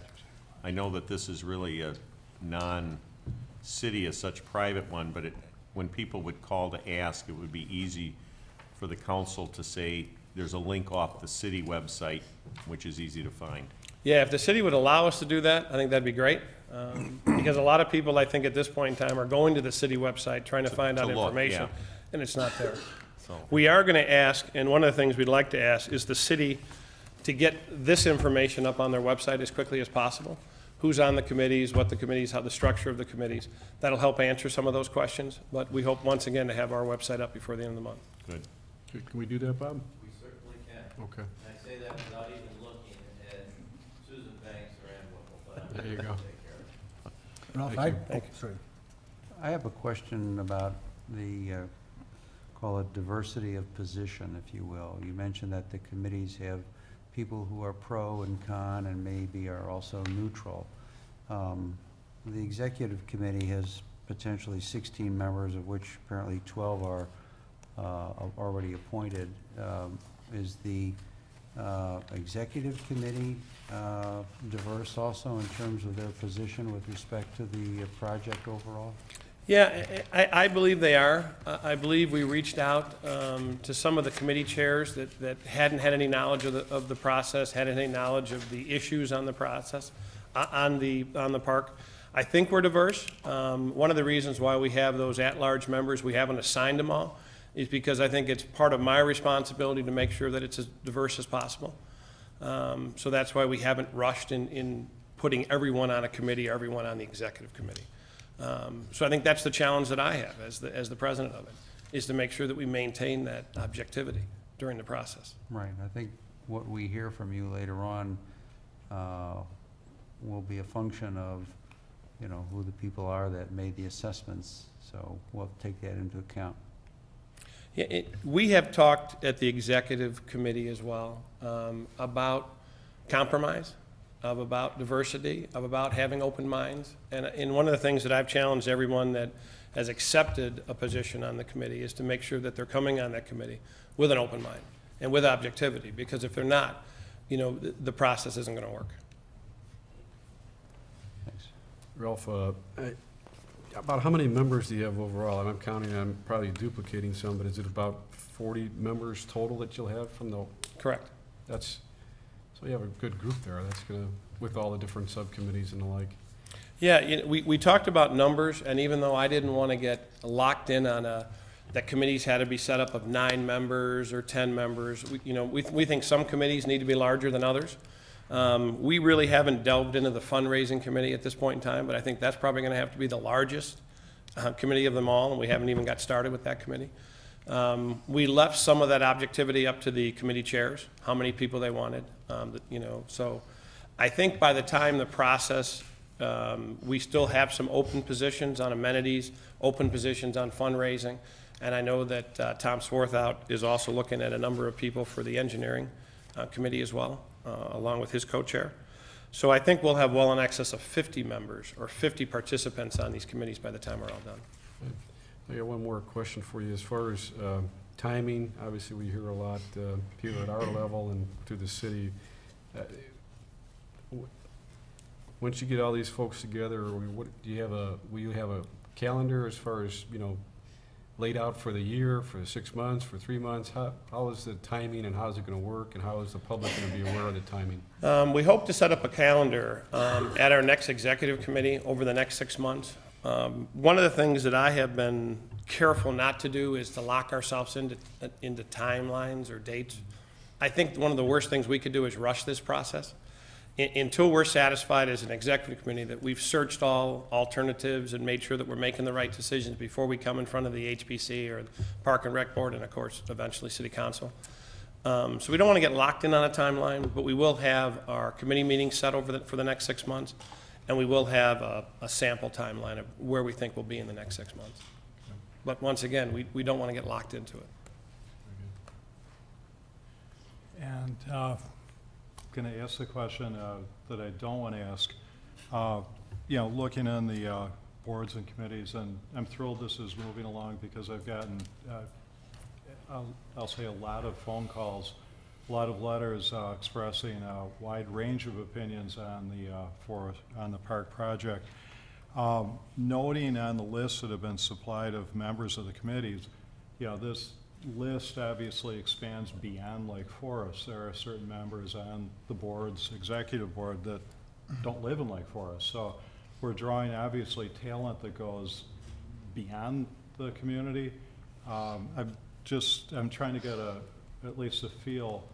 I know that this is really a non-city as such private one, but when people would call to ask, it would be easy for the council to say there's a link off the city website, which is easy to find. Yeah, if the city would allow us to do that, I think that'd be great. Because a lot of people, I think, at this point in time are going to the city website trying to find out information, yeah. and it's not there. So, We are going to ask, and one of the things we'd like to ask is the city to get this information up on their website as quickly as possible. Who's on the committees, what the committees, how the structure of the committees. That'll help answer some of those questions, but we hope once again to have our website up before the end of the month. good. Can we do that, Bob? We certainly can. Okay, And I say that without even looking at Susan Banks or Ann Whipple, but there you go. Ralph, Thank you. sorry. I have a question about the, call it diversity of position, if you will. You mentioned that the committees have people who are pro and con and maybe are also neutral. The executive committee has potentially 16 members, of which apparently 12 are already appointed. Is the executive committee diverse also in terms of their position with respect to the project overall? Yeah, I believe they are. I believe we reached out to some of the committee chairs that hadn't had any knowledge of the process, hadn't any knowledge of the issues on the process, on the park. I think we're diverse. One of the reasons why we have those at-large members, we haven't assigned them all, is because I think it's part of my responsibility to make sure that it's as diverse as possible. So that's why we haven't rushed in putting everyone on a committee, everyone on the executive committee. So I think that's the challenge that I have as the president of it, is to make sure that we maintain that objectivity during the process. Right. I think what we hear from you later on will be a function of, you know, who the people are that made the assessments. So we'll take that into account. Yeah, we have talked at the executive committee as well about compromise, about diversity, about having open minds. And one of the things that I've challenged everyone that has accepted a position on the committee is to make sure that they're coming on that committee with an open mind and with objectivity, because if they're not, you know, the process isn't going to work. Thanks. Ralph, about how many members do you have overall? I'm counting, I'm probably duplicating some, but is it about 40 members total that you'll have from the? Correct. So you have a good group there. That's gonna, with all the different subcommittees and the like. Yeah, you know, we talked about numbers, and even though I didn't want to get locked in on that committees had to be set up of 9 members or 10 members, we think some committees need to be larger than others. We really haven't delved into the fundraising committee at this point in time, but I think that's probably going to have to be the largest committee of them all, and we haven't even got started with that committee. We left some of that objectivity up to the committee chairs, how many people they wanted, so I think by the time the process, we still have some open positions on amenities, open positions on fundraising, and I know that Tom Swarthout is also looking at a number of people for the engineering committee as well, along with his co-chair. So I think we'll have well in excess of 50 members or 50 participants on these committees by the time we're all done. I got one more question for you. As far as timing, obviously we hear a lot here at our level and through the city. Once you get all these folks together, what do you have will you have a calendar as far as, laid out for the year, for 6 months, for 3 months? How is the timing and how is it going to work, and how is the public going to be aware of the timing? We hope to set up a calendar at our next executive committee over the next 6 months. One of the things that I have been careful not to do is to lock ourselves into timelines or dates. I think one of the worst things we could do is rush this process. Until we're satisfied as an executive committee that we've searched all alternatives and made sure that we're making the right decisions before we come in front of the HPC or the Park and Rec Board and, of course, eventually City Council. So we don't want to get locked in on a timeline, but we will have our committee meetings set for the next 6 months, and we will have a sample timeline of where we think we'll be in the next 6 months. But once again, we don't want to get locked into it. And going to ask the question that I don't want to ask. Looking on the boards and committees, and I'm thrilled this is moving along because I've gotten, I'll say, a lot of phone calls, a lot of letters expressing a wide range of opinions on the park project. Noting on the lists that have been supplied of members of the committees, this list obviously expands beyond Lake Forest. There are certain members on the board's executive board that don't live in Lake Forest. So we're drawing obviously talent that goes beyond the community. I'm trying to get at least a feel,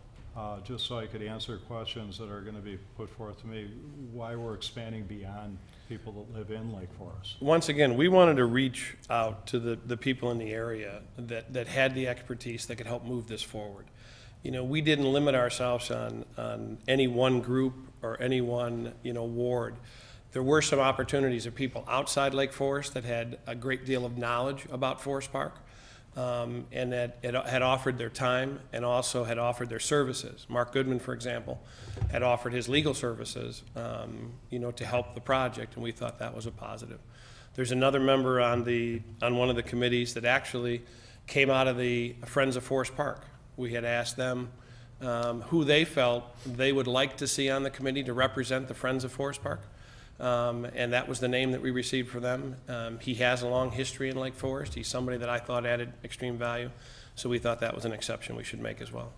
just so I could answer questions that are going to be put forth to me, why we're expanding beyond people that live in Lake Forest. Once again, we wanted to reach out to the people in the area that had the expertise that could help move this forward. We didn't limit ourselves on any one group or any one, ward. There were some opportunities of people outside Lake Forest that had a great deal of knowledge about Forest Park, and that had offered their time and also had offered their services. Mark Goodman, for example, had offered his legal services, to help the project, and we thought that was a positive. There's another member on one of the committees that actually came out of the Friends of Forest Park. We had asked them who they felt they would like to see on the committee to represent the Friends of Forest Park. And that was the name that we received for them. He has a long history in Lake Forest. He's somebody that I thought added extreme value. So we thought that was an exception we should make as well.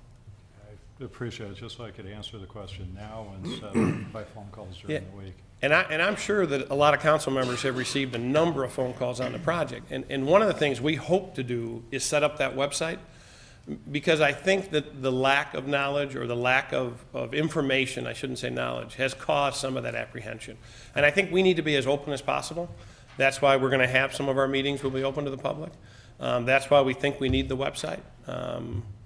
I appreciate it, just so I could answer the question now instead of by phone calls during the week. And I'm sure that a lot of council members have received a number of phone calls on the project. And one of the things we hope to do is set up that website, because I think that the lack of knowledge or the lack of information, I shouldn't say knowledge, has caused some of that apprehension. And I think we need to be as open as possible. That's why we're going to have some of our meetings will be open to the public. That's why we think we need the website.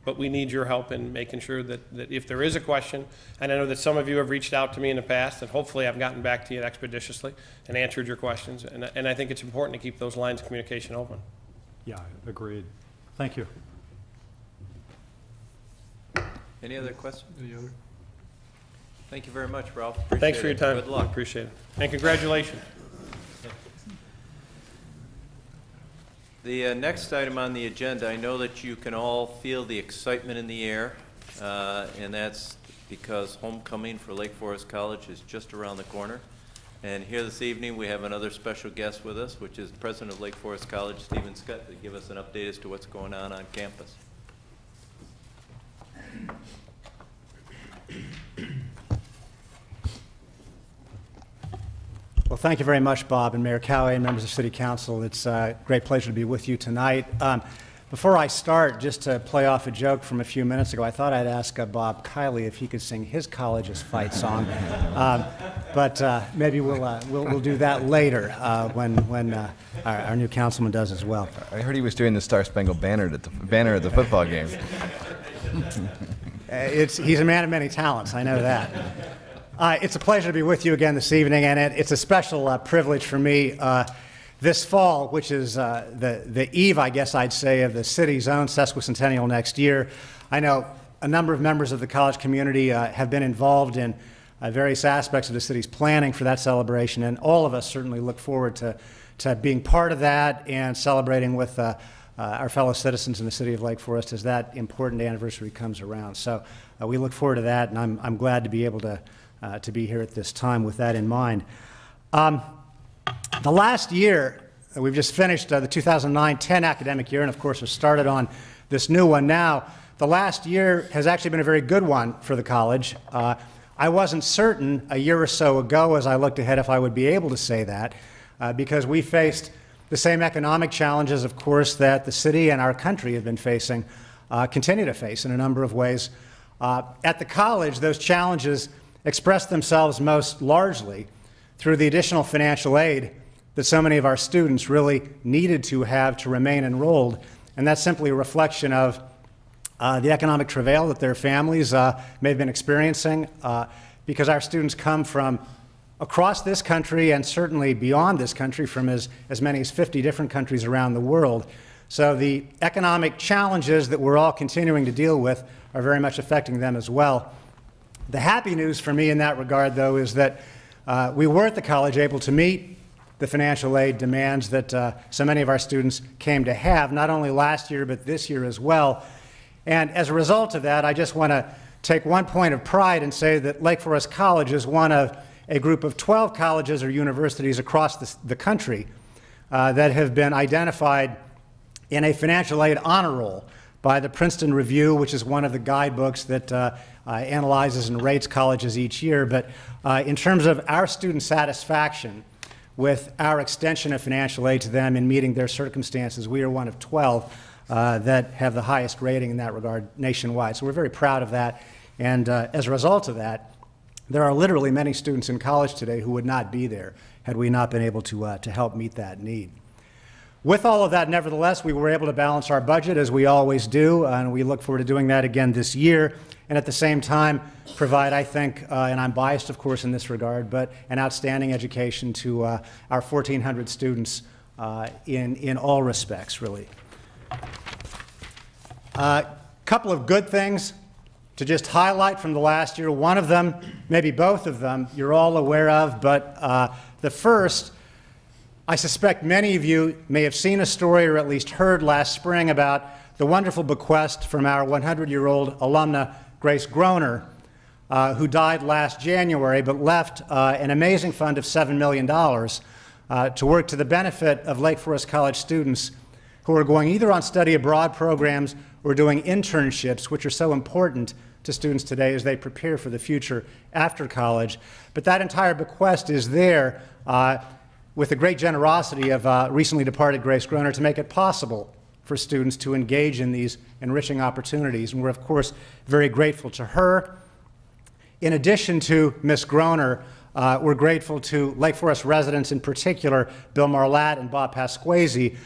But we need your help in making sure that if there is a question, and I know that some of you have reached out to me in the past, and hopefully I've gotten back to you expeditiously and answered your questions. And I think it's important to keep those lines of communication open. Yeah, agreed. Thank you. Any other questions? Any other? Thank you very much, Ralph. Thanks for your time. Good luck. Appreciate it. And congratulations. The next item on the agenda, I know that you can all feel the excitement in the air, and that's because homecoming for Lake Forest College is just around the corner. And here this evening, we have another special guest with us, which is the president of Lake Forest College, Stephen Scott, to give us an update as to what's going on campus. Well, thank you very much, Bob and Mayor Cowie and members of City Council. It's a great pleasure to be with you tonight. Before I start, just to play off a joke from a few minutes ago, I thought I'd ask Bob Kiley if he could sing his college's fight song, but maybe we'll do that later when our new councilman does as well. I heard he was doing the Star Spangled Banner at the football game. He's a man of many talents, I know that. It's a pleasure to be with you again this evening, and it's a special privilege for me this fall, which is the eve, I guess I'd say, of the city's own sesquicentennial next year. I know a number of members of the college community have been involved in various aspects of the city's planning for that celebration, and all of us certainly look forward to being part of that and celebrating with our fellow citizens in the city of Lake Forest as that important anniversary comes around. So we look forward to that, and I'm glad to be able to be here at this time with that in mind. The last year, we've just finished the 2009-10 academic year, and of course, have started on this new one now. The last year has actually been a very good one for the college. I wasn't certain a year or so ago as I looked ahead if I would be able to say that, because we faced the same economic challenges, of course, that the city and our country have been facing, continue to face in a number of ways. At the college, those challenges expressed themselves most largely through the additional financial aid that so many of our students really needed to have to remain enrolled, and that's simply a reflection of the economic travail that their families may have been experiencing, because our students come from across this country and certainly beyond this country, from as many as 50 different countries around the world. So the economic challenges that we're all continuing to deal with are very much affecting them as well. The happy news for me in that regard, though, is that we were at the college able to meet the financial aid demands that so many of our students came to have, not only last year but this year as well. And as a result of that, I just want to take one point of pride and say that Lake Forest College is one of a group of 12 colleges or universities across the country that have been identified in a financial aid honor roll by the Princeton Review, which is one of the guidebooks that analyzes and rates colleges each year. But in terms of our student satisfaction with our extension of financial aid to them in meeting their circumstances, we are one of 12 that have the highest rating in that regard nationwide. So we're very proud of that. And as a result of that, there are literally many students in college today who would not be there had we not been able to help meet that need. With all of that, nevertheless, we were able to balance our budget as we always do, and we look forward to doing that again this year, and at the same time provide, I think, and I'm biased, of course, in this regard, but an outstanding education to our 1,400 students in all respects, really. A couple of good things to just highlight from the last year. One of them, maybe both of them, you're all aware of, but the first, I suspect many of you may have seen a story or at least heard last spring about the wonderful bequest from our 100-year-old alumna, Grace Groner, who died last January, but left an amazing fund of $7 million to work to the benefit of Lake Forest College students who are going either on study abroad programs or doing internships, which are so important to students today as they prepare for the future after college. But that entire bequest is there with the great generosity of recently departed Grace Groner to make it possible for students to engage in these enriching opportunities. And we're, of course, very grateful to her. In addition to Ms. Groner, we're grateful to Lake Forest residents, in particular, Bill Marlatt and Bob Pasquesi,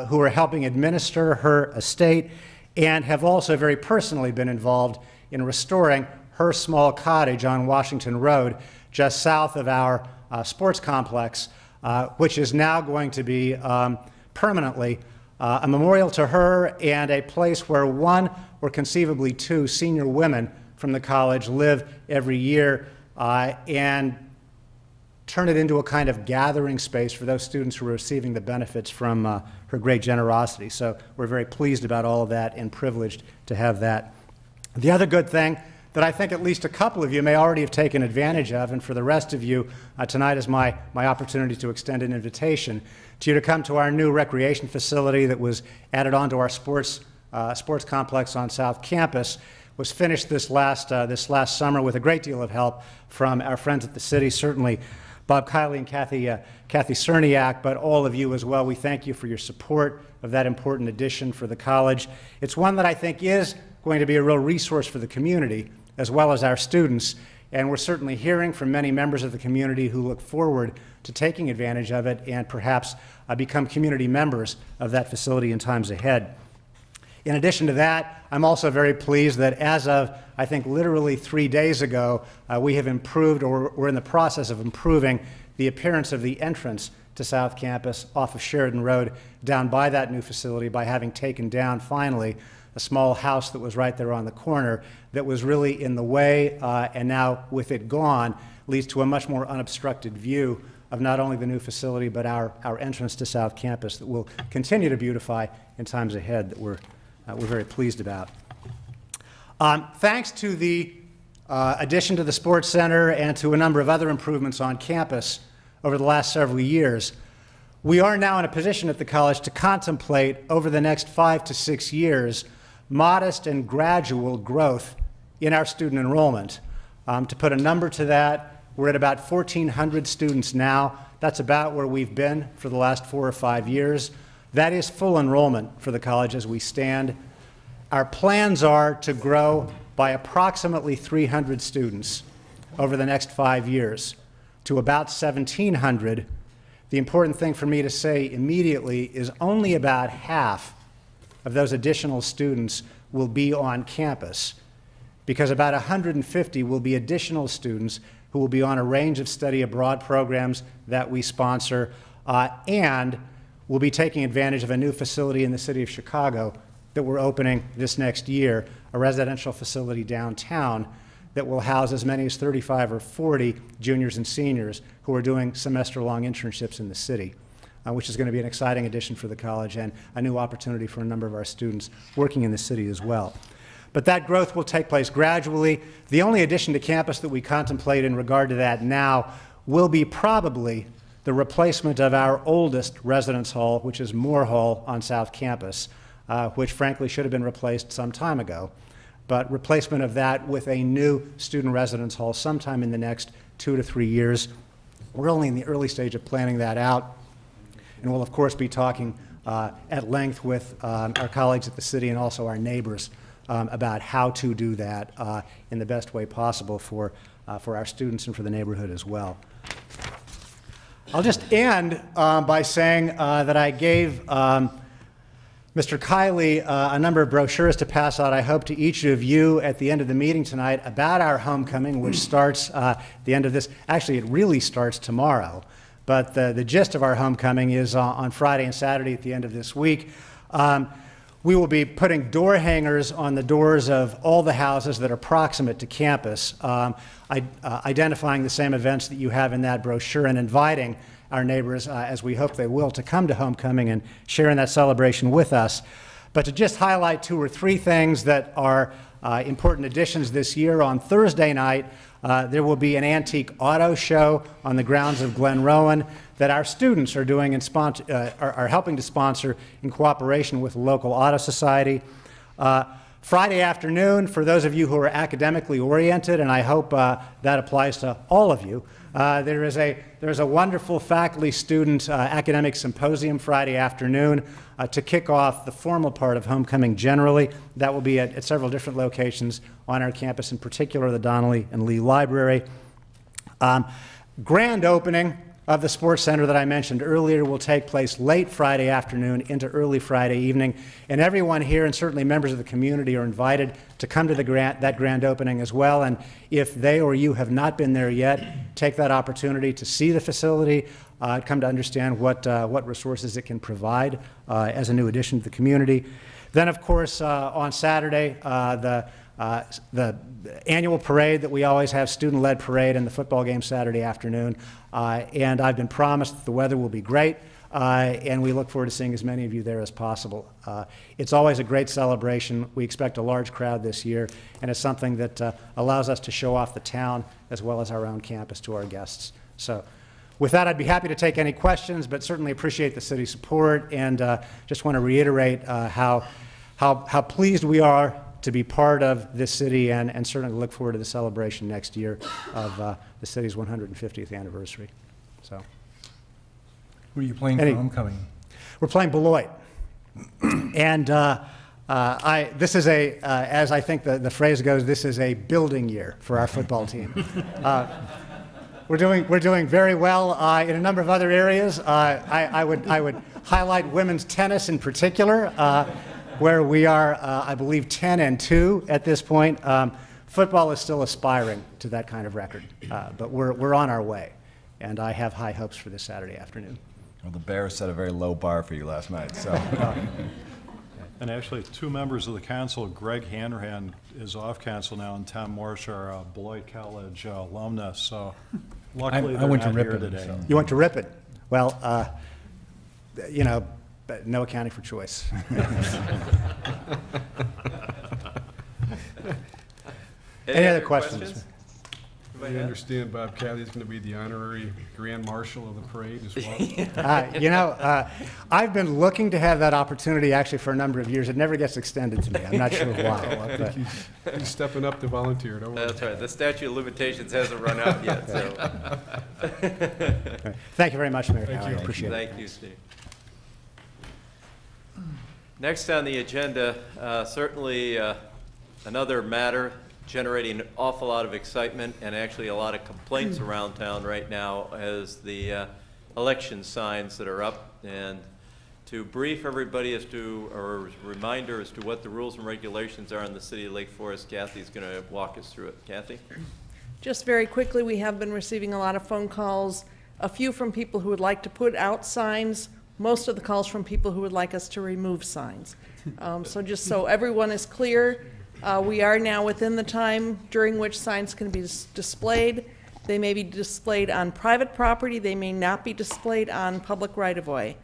who are helping administer her estate and have also very personally been involved in restoring her small cottage on Washington Road, just south of our sports complex, which is now going to be permanently a memorial to her and a place where one or conceivably two senior women from the college live every year and turn it into a kind of gathering space for those students who are receiving the benefits from her great generosity. So we're very pleased about all of that and privileged to have that. The other good thing that I think at least a couple of you may already have taken advantage of, and for the rest of you, tonight is my opportunity to extend an invitation to you to come to our new recreation facility that was added onto our sports complex on South Campus. Was finished this last summer with a great deal of help from our friends at the city, certainly Bob Kiley and Kathy Cerniak, but all of you as well. We thank you for your support of that important addition for the college. It's one that I think is going to be a real resource for the community as well as our students, and we're certainly hearing from many members of the community who look forward to taking advantage of it and perhaps become community members of that facility in times ahead. In addition to that, I'm also very pleased that as of, I think, literally 3 days ago, we have improved, or we're in the process of improving, the appearance of the entrance to South Campus off of Sheridan Road down by that new facility by having taken down, finally, a small house that was right there on the corner that was really in the way, and now with it gone, leads to a much more unobstructed view of not only the new facility, but our entrance to South Campus that will continue to beautify in times ahead that we're very pleased about. Thanks to the addition to the Sports Center and to a number of other improvements on campus over the last several years, we are now in a position at the college to contemplate over the next 5 to 6 years modest and gradual growth in our student enrollment. To put a number to that, we're at about 1,400 students now. That's about where we've been for the last 4 or 5 years. That is full enrollment for the college as we stand. Our plans are to grow by approximately 300 students over the next 5 years to about 1,700. The important thing for me to say immediately is only about half of those additional students will be on campus, because about 150 will be additional students who will be on a range of study abroad programs that we sponsor, and will be taking advantage of a new facility in the city of Chicago that we're opening this next year, a residential facility downtown that will house as many as 35 or 40 juniors and seniors who are doing semester-long internships in the city, which is going to be an exciting addition for the college and a new opportunity for a number of our students working in the city as well. But that growth will take place gradually. The only addition to campus that we contemplate in regard to that now will be probably the replacement of our oldest residence hall, which is Moore Hall on South Campus, which frankly should have been replaced some time ago. But replacement of that with a new student residence hall sometime in the next 2 to 3 years. We're only in the early stage of planning that out, and we'll of course be talking at length with our colleagues at the city and also our neighbors about how to do that in the best way possible for our students and for the neighborhood as well. I'll just end by saying that I gave Mr. Kiley a number of brochures to pass out, I hope, to each of you at the end of the meeting tonight about our homecoming, which starts the end of this. Actually, it really starts tomorrow, but the gist of our homecoming is on Friday and Saturday at the end of this week. We will be putting door hangers on the doors of all the houses that are proximate to campus, identifying the same events that you have in that brochure and inviting our neighbors, as we hope they will, to come to homecoming and share in that celebration with us. But to just highlight 2 or 3 things that are important additions this year, on Thursday night, there will be an antique auto show on the grounds of Glen Rowan that our students are doing and are helping to sponsor in cooperation with the local auto society. Friday afternoon, for those of you who are academically oriented, and I hope that applies to all of you, there is a wonderful faculty-student academic symposium Friday afternoon to kick off the formal part of homecoming generally. That will be at several different locations on our campus, in particular the Donnelly and Lee Library. Grand opening of the Sports Center that I mentioned earlier will take place late Friday afternoon into early Friday evening, and everyone here and certainly members of the community are invited to come to that grand opening as well. And if they or you have not been there yet, take that opportunity to see the facility, come to understand what resources it can provide as a new addition to the community. Then, of course, on Saturday, the annual parade that we always have, student-led parade, and the football game Saturday afternoon. And I've been promised that the weather will be great, and we look forward to seeing as many of you there as possible. It's always a great celebration. We expect a large crowd this year, and it's something that allows us to show off the town as well as our own campus to our guests. So with that, I'd be happy to take any questions, but certainly appreciate the city's support, and just want to reiterate how pleased we are to be part of this city, and certainly look forward to the celebration next year of the city's 150th anniversary. So, Who are you playing for homecoming? We're playing Beloit, and this is as I think the phrase goes, this is a building year for our football team. We're doing very well in a number of other areas. I would highlight women's tennis in particular, where we are, I believe, 10-2 at this point. Football is still aspiring to that kind of record, but we're on our way, and I have high hopes for this Saturday afternoon. Well, the Bears set a very low bar for you last night, so. And actually, 2 members of the council, Greg Hanrahan is off council now, and Tom Morse are Beloit College alumnus, so luckily I went they're to not here Ripon, today. so. You went to Ripon. Well, you know, no accounting for choice. Any other questions? my I hat. understand Bob Caddy is going to be the honorary grand marshal of the parade as well. You know, I've been looking to have that opportunity actually for a number of years. It never gets extended to me. I'm not sure why. But, He's stepping up to volunteer, don't worry. That's right. The statute of limitations hasn't run out yet, so. thank you very much, Mayor. Thank I you. appreciate it. Thank you, Steve. Next on the agenda, certainly another matter generating an awful lot of excitement and actually a lot of complaints around town right now is the election signs that are up. And to brief everybody as to, or a reminder as to what the rules and regulations are in the city of Lake Forest, Kathy's going to walk us through it. Kathy? Just very quickly, we have been receiving a lot of phone calls, a few from people who would like to put out signs, most of the calls from people who would like us to remove signs. So just so everyone is clear, we are now within the time during which signs can be displayed. They may be displayed on private property. They may not be displayed on public right-of-way.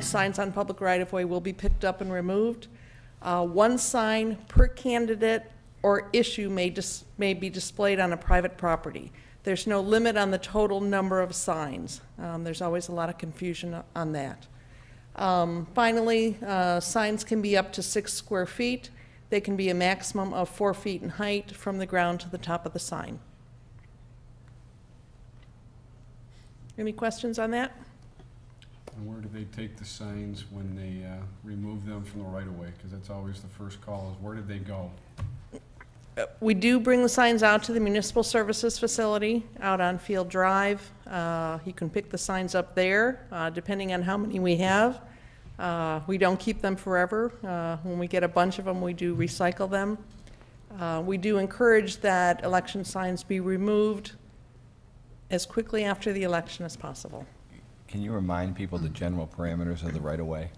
Signs on public right-of-way will be picked up and removed. One sign per candidate or issue may be displayed on a private property. There's no limit on the total number of signs. There's always a lot of confusion on that. Finally, signs can be up to 6 square feet. They can be a maximum of 4 feet in height from the ground to the top of the sign. Any questions on that? And where do they take the signs when they remove them from the right-of-way? Because that's always the first call, is where did they go? We do bring the signs out to the Municipal Services Facility out on Field Drive. You can pick the signs up there, depending on how many we have. We don't keep them forever. When we get a bunch of them, we do recycle them. We do encourage that election signs be removed as quickly after the election as possible. Can you remind people the general parameters of the right-of-way?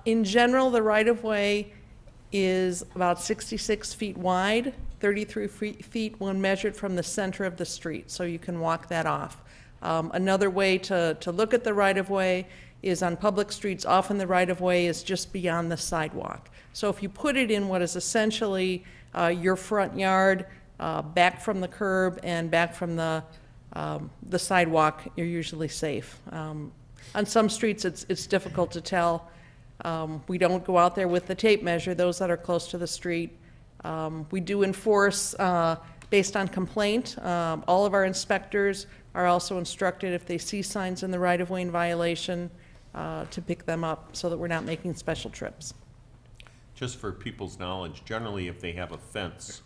In general, the right-of-way is about 66 feet wide, 33 feet when measured from the center of the street, so you can walk that off. Another way to look at the right-of-way is on public streets. Often the right-of-way is just beyond the sidewalk. So if you put it in what is essentially your front yard, back from the curb and back from the sidewalk, you're usually safe. On some streets, it's difficult to tell. We don't go out there with the tape measure, those that are close to the street. We do enforce based on complaint. All of our inspectors are also instructed if they see signs in the right-of-way in violation to pick them up so that we're not making special trips. Just for people's knowledge, generally if they have a fence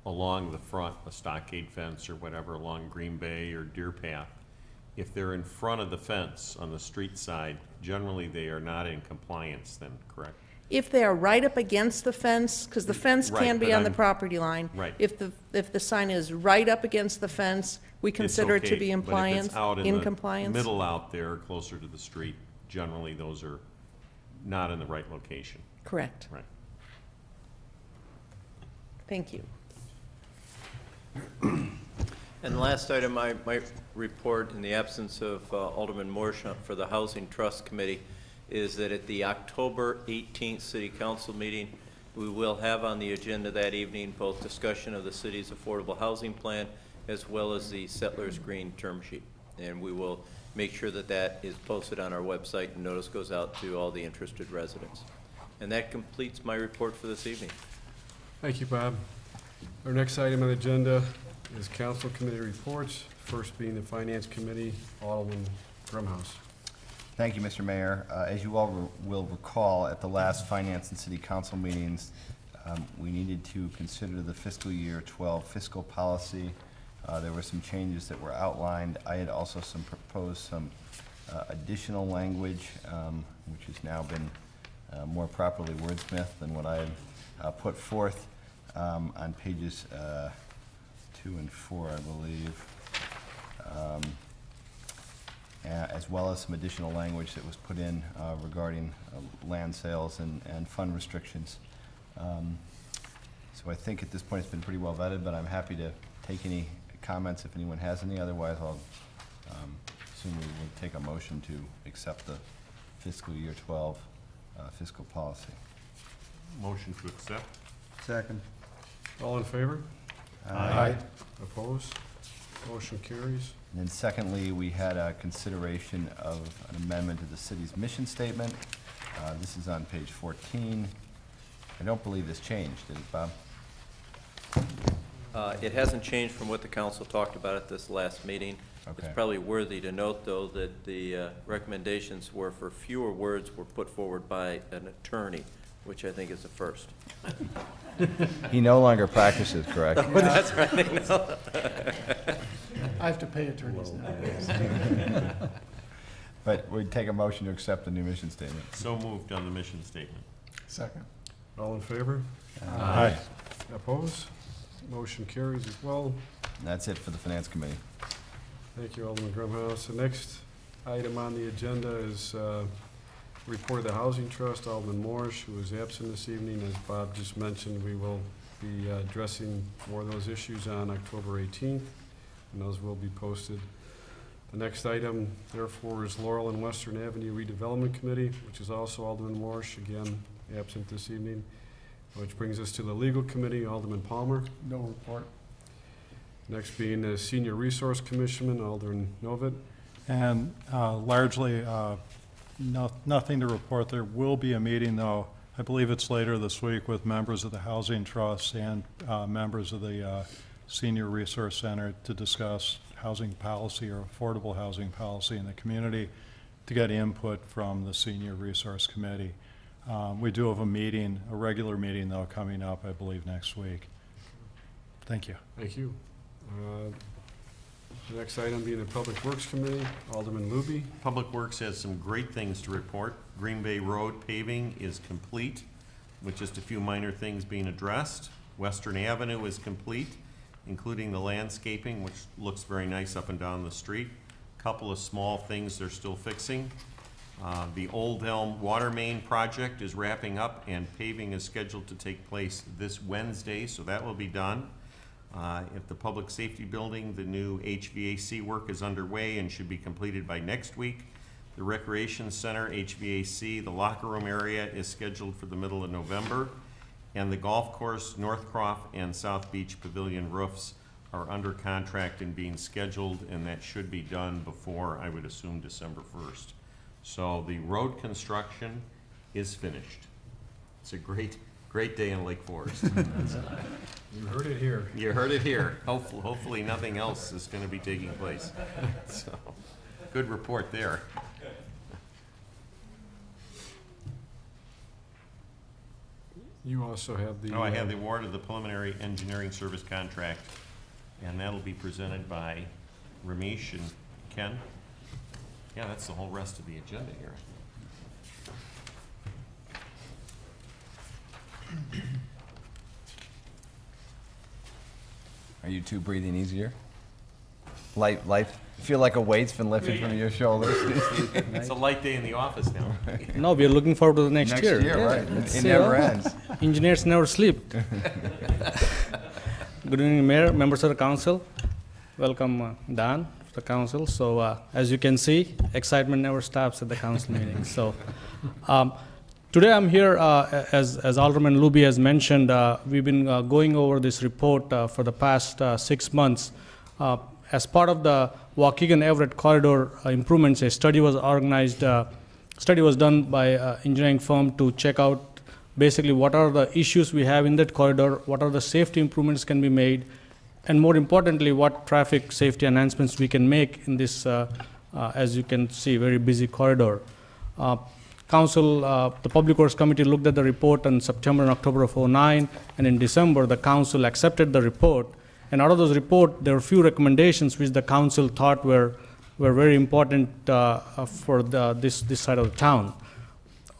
along the front, a stockade fence or whatever, along Green Bay or Deer Path, if they're in front of the fence on the street side, generally they are not in compliance then, correct? If they are right up against the fence, because the fence Right, can be but on the I'm- property line. Right. If the sign is right up against the fence, we It's consider it to okay, be but if it's out in compliance. middle out there, closer to the street, generally those are not in the right location. Correct. Right. Thank you. And the last item I might report in the absence of Alderman Morshamp for the Housing Trust Committee is that at the October 18th City Council meeting, we will have on the agenda that evening both discussion of the city's affordable housing plan as well as the Settlers Green term sheet. And we will make sure that that is posted on our website and notice goes out to all the interested residents. And that completes my report for this evening. Thank you, Bob. Our next item on the agenda is council committee reports, first being the Finance Committee, Alderman Drumhouse. Thank you, Mr. Mayor. As you all will recall, at the last Finance and City Council meetings, we needed to consider the fiscal year 12 fiscal policy. There were some changes that were outlined. I had also proposed some additional language, which has now been more properly wordsmithed than what I had put forth on pages 2 and 4, I believe. As well as some additional language that was put in regarding land sales and fund restrictions. So I think at this point it's been pretty well vetted, but I'm happy to take any comments if anyone has any. Otherwise, I'll assume we will take a motion to accept the fiscal year 12 fiscal policy. Motion to accept? Second. All in favor? Aye. Opposed? Motion carries. And then secondly, we had a consideration of an amendment to the city's mission statement. This is on page 14. I don't believe this changed, did it, Bob? It hasn't changed from what the council talked about at this last meeting. Okay. It's probably worthy to note, though, that the recommendations were for fewer words were put forward by an attorney, which I think is a first. He no longer practices, correct? That's right. No. I have to pay attorneys nowadays. But we'd take a motion to accept the new mission statement. So moved on the mission statement. Second. All in favor? Aye. Opposed? Motion carries as well. And that's it for the Finance Committee. Thank you, Alderman Grumhouse. The next item on the agenda is report of the Housing Trust. Alderman Morrish, who is absent this evening. As Bob just mentioned, we will be addressing more of those issues on October 18th, and those will be posted. The next item, therefore, is Laurel and Western Avenue Redevelopment Committee, which is also Alderman Morrish, again absent this evening, which brings us to the Legal Committee, Alderman Palmer. No report. Next being the Senior Resource Commission, Alderman Novit. And largely, nothing to report. There will be a meeting, though, I believe it's later this week, with members of the Housing Trust and members of the Senior Resource Center to discuss housing policy or affordable housing policy in the community, to get input from the Senior Resource Committee. We do have a meeting, a regular meeting, though, coming up, I believe, next week. Thank you. Thank you. The next item being the Public Works Committee, Alderman Luby. Public Works has some great things to report. Green Bay Road paving is complete, with just a few minor things being addressed. Western Avenue is complete, including the landscaping, which looks very nice up and down the street. Couple of small things they're still fixing. The Old Elm Water Main project is wrapping up, and paving is scheduled to take place this Wednesday, so that will be done. At the Public Safety Building, the new HVAC work is underway and should be completed by next week. The Recreation Center, HVAC, the locker room area is scheduled for the middle of November. And the golf course, Northcroft and South Beach Pavilion roofs are under contract and being scheduled, and that should be done before, I would assume, December 1st. So the road construction is finished. It's a great day in Lake Forest. You heard it here. You heard it here. Hopefully nothing else is going to be taking place. So, good report there. You also have the... Oh, I have the award of the preliminary engineering service contract, and that'll be presented by Ramesh and Ken. Yeah, that's the whole rest of the agenda here. Are you two breathing easier? Life, feel like a weight's been lifted from your shoulders? It's a light day in the office now. No, we are looking forward to the next year. Next year, Yeah, right. it's, It never ends. Engineers never sleep. Good evening, Mayor, members of the council. Welcome, Dan, to the council. So, as you can see, excitement never stops at the council meeting. So, today I'm here, as Alderman Luby has mentioned, we've been going over this report for the past 6 months. As part of the Waukegan-Everett corridor improvements, a study was organized. Study was done by engineering firm to check out basically what are the issues we have in that corridor, what are the safety improvements can be made, and more importantly, what traffic safety enhancements we can make in this, as you can see, very busy corridor. Council, the Public Works Committee looked at the report in September and October of 2009, and in December, the council accepted the report. And out of those reports, there were a few recommendations which the council thought were very important for this side of the town.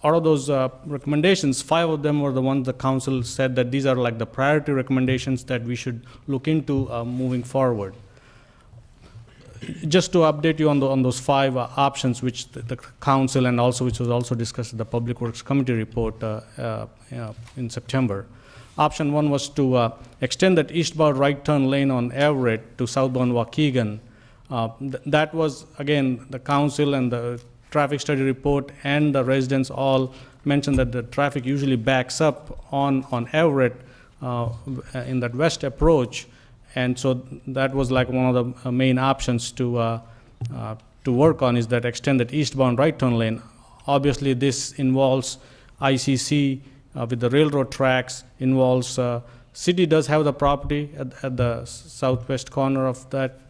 Out of those recommendations, 5 of them were the ones the council said that these are like the priority recommendations that we should look into moving forward. Just to update you on those 5 options which the council and also which was also discussed in the Public Works Committee report in September. Option 1 was to extend that eastbound right turn lane on Everett to southbound Waukegan. That was, again, the council and the traffic study report and the residents all mentioned that the traffic usually backs up on Everett in that west approach, And so that was like one of the main options to work on, is that extended eastbound right turn lane. Obviously, this involves ICC with the railroad tracks, involves, city does have the property at the southwest corner of that,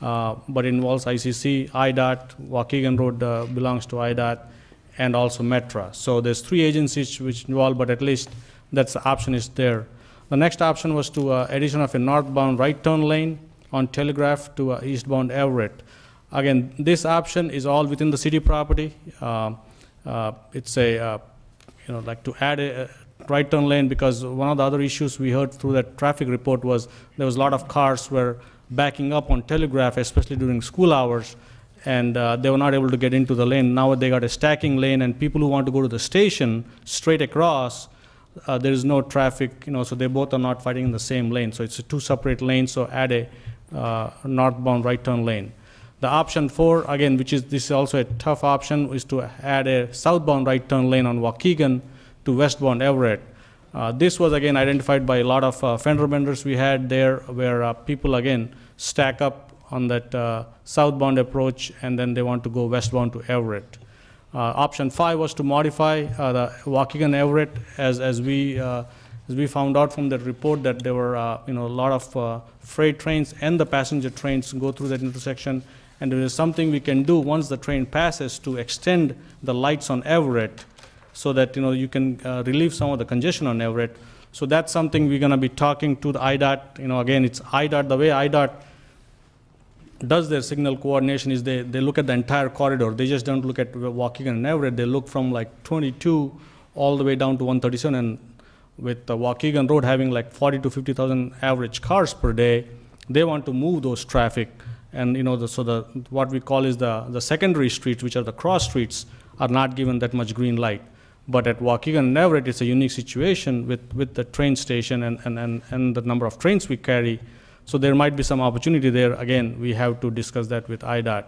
but involves ICC, IDOT, Waukegan Road belongs to IDOT, and also Metra. So there's 3 agencies which involve, but at least that's the option is there. The next option was to addition of a northbound right turn lane on Telegraph to eastbound Everett. Again, this option is all within the city property. It's a, like to add a right turn lane, because one of the other issues we heard through that traffic report was there was a lot of cars were backing up on Telegraph, especially during school hours, and they were not able to get into the lane. Now they got a stacking lane, and people who want to go to the station straight across, there is no traffic, so they both are not fighting in the same lane. So it's 2 separate lanes, so add a northbound right turn lane. The option 4, again, this is also a tough option, is to add a southbound right turn lane on Waukegan to westbound Everett. This was, again, identified by a lot of fender benders we had there, where people, again, stack up on that southbound approach, and then they want to go westbound to Everett. Option 5 was to modify the Waukegan Everett, as we found out from that report that there were a lot of freight trains and the passenger trains go through that intersection, and there is something we can do once the train passes to extend the lights on Everett, so that you can relieve some of the congestion on Everett. So that's something we're going to be talking to the IDOT. Again, it's IDOT. The way IDOT does their signal coordination is they look at the entire corridor. They just don't look at Waukegan and Everett. They look from like 22 all the way down to 137. And with the Waukegan Road having like 40 to 50,000 average cars per day, they want to move those traffic. And what we call is the secondary streets, which are the cross streets, are not given that much green light. But at Waukegan and Everett, it's a unique situation with the train station and the number of trains we carry. So there might be some opportunity there. Again, we have to discuss that with IDOT.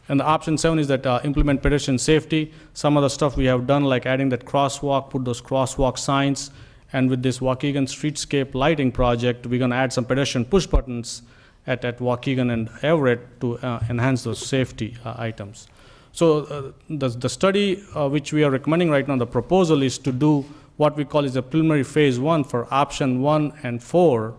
And the option 7 is that implement pedestrian safety. Some of the stuff we have done, like adding that crosswalk, put those crosswalk signs. And with this Waukegan streetscape lighting project, we're going to add some pedestrian push buttons at Waukegan and Everett to enhance those safety items. So the study which we are recommending right now, the proposal is to do what we call is a preliminary phase 1 for option 1 and 4,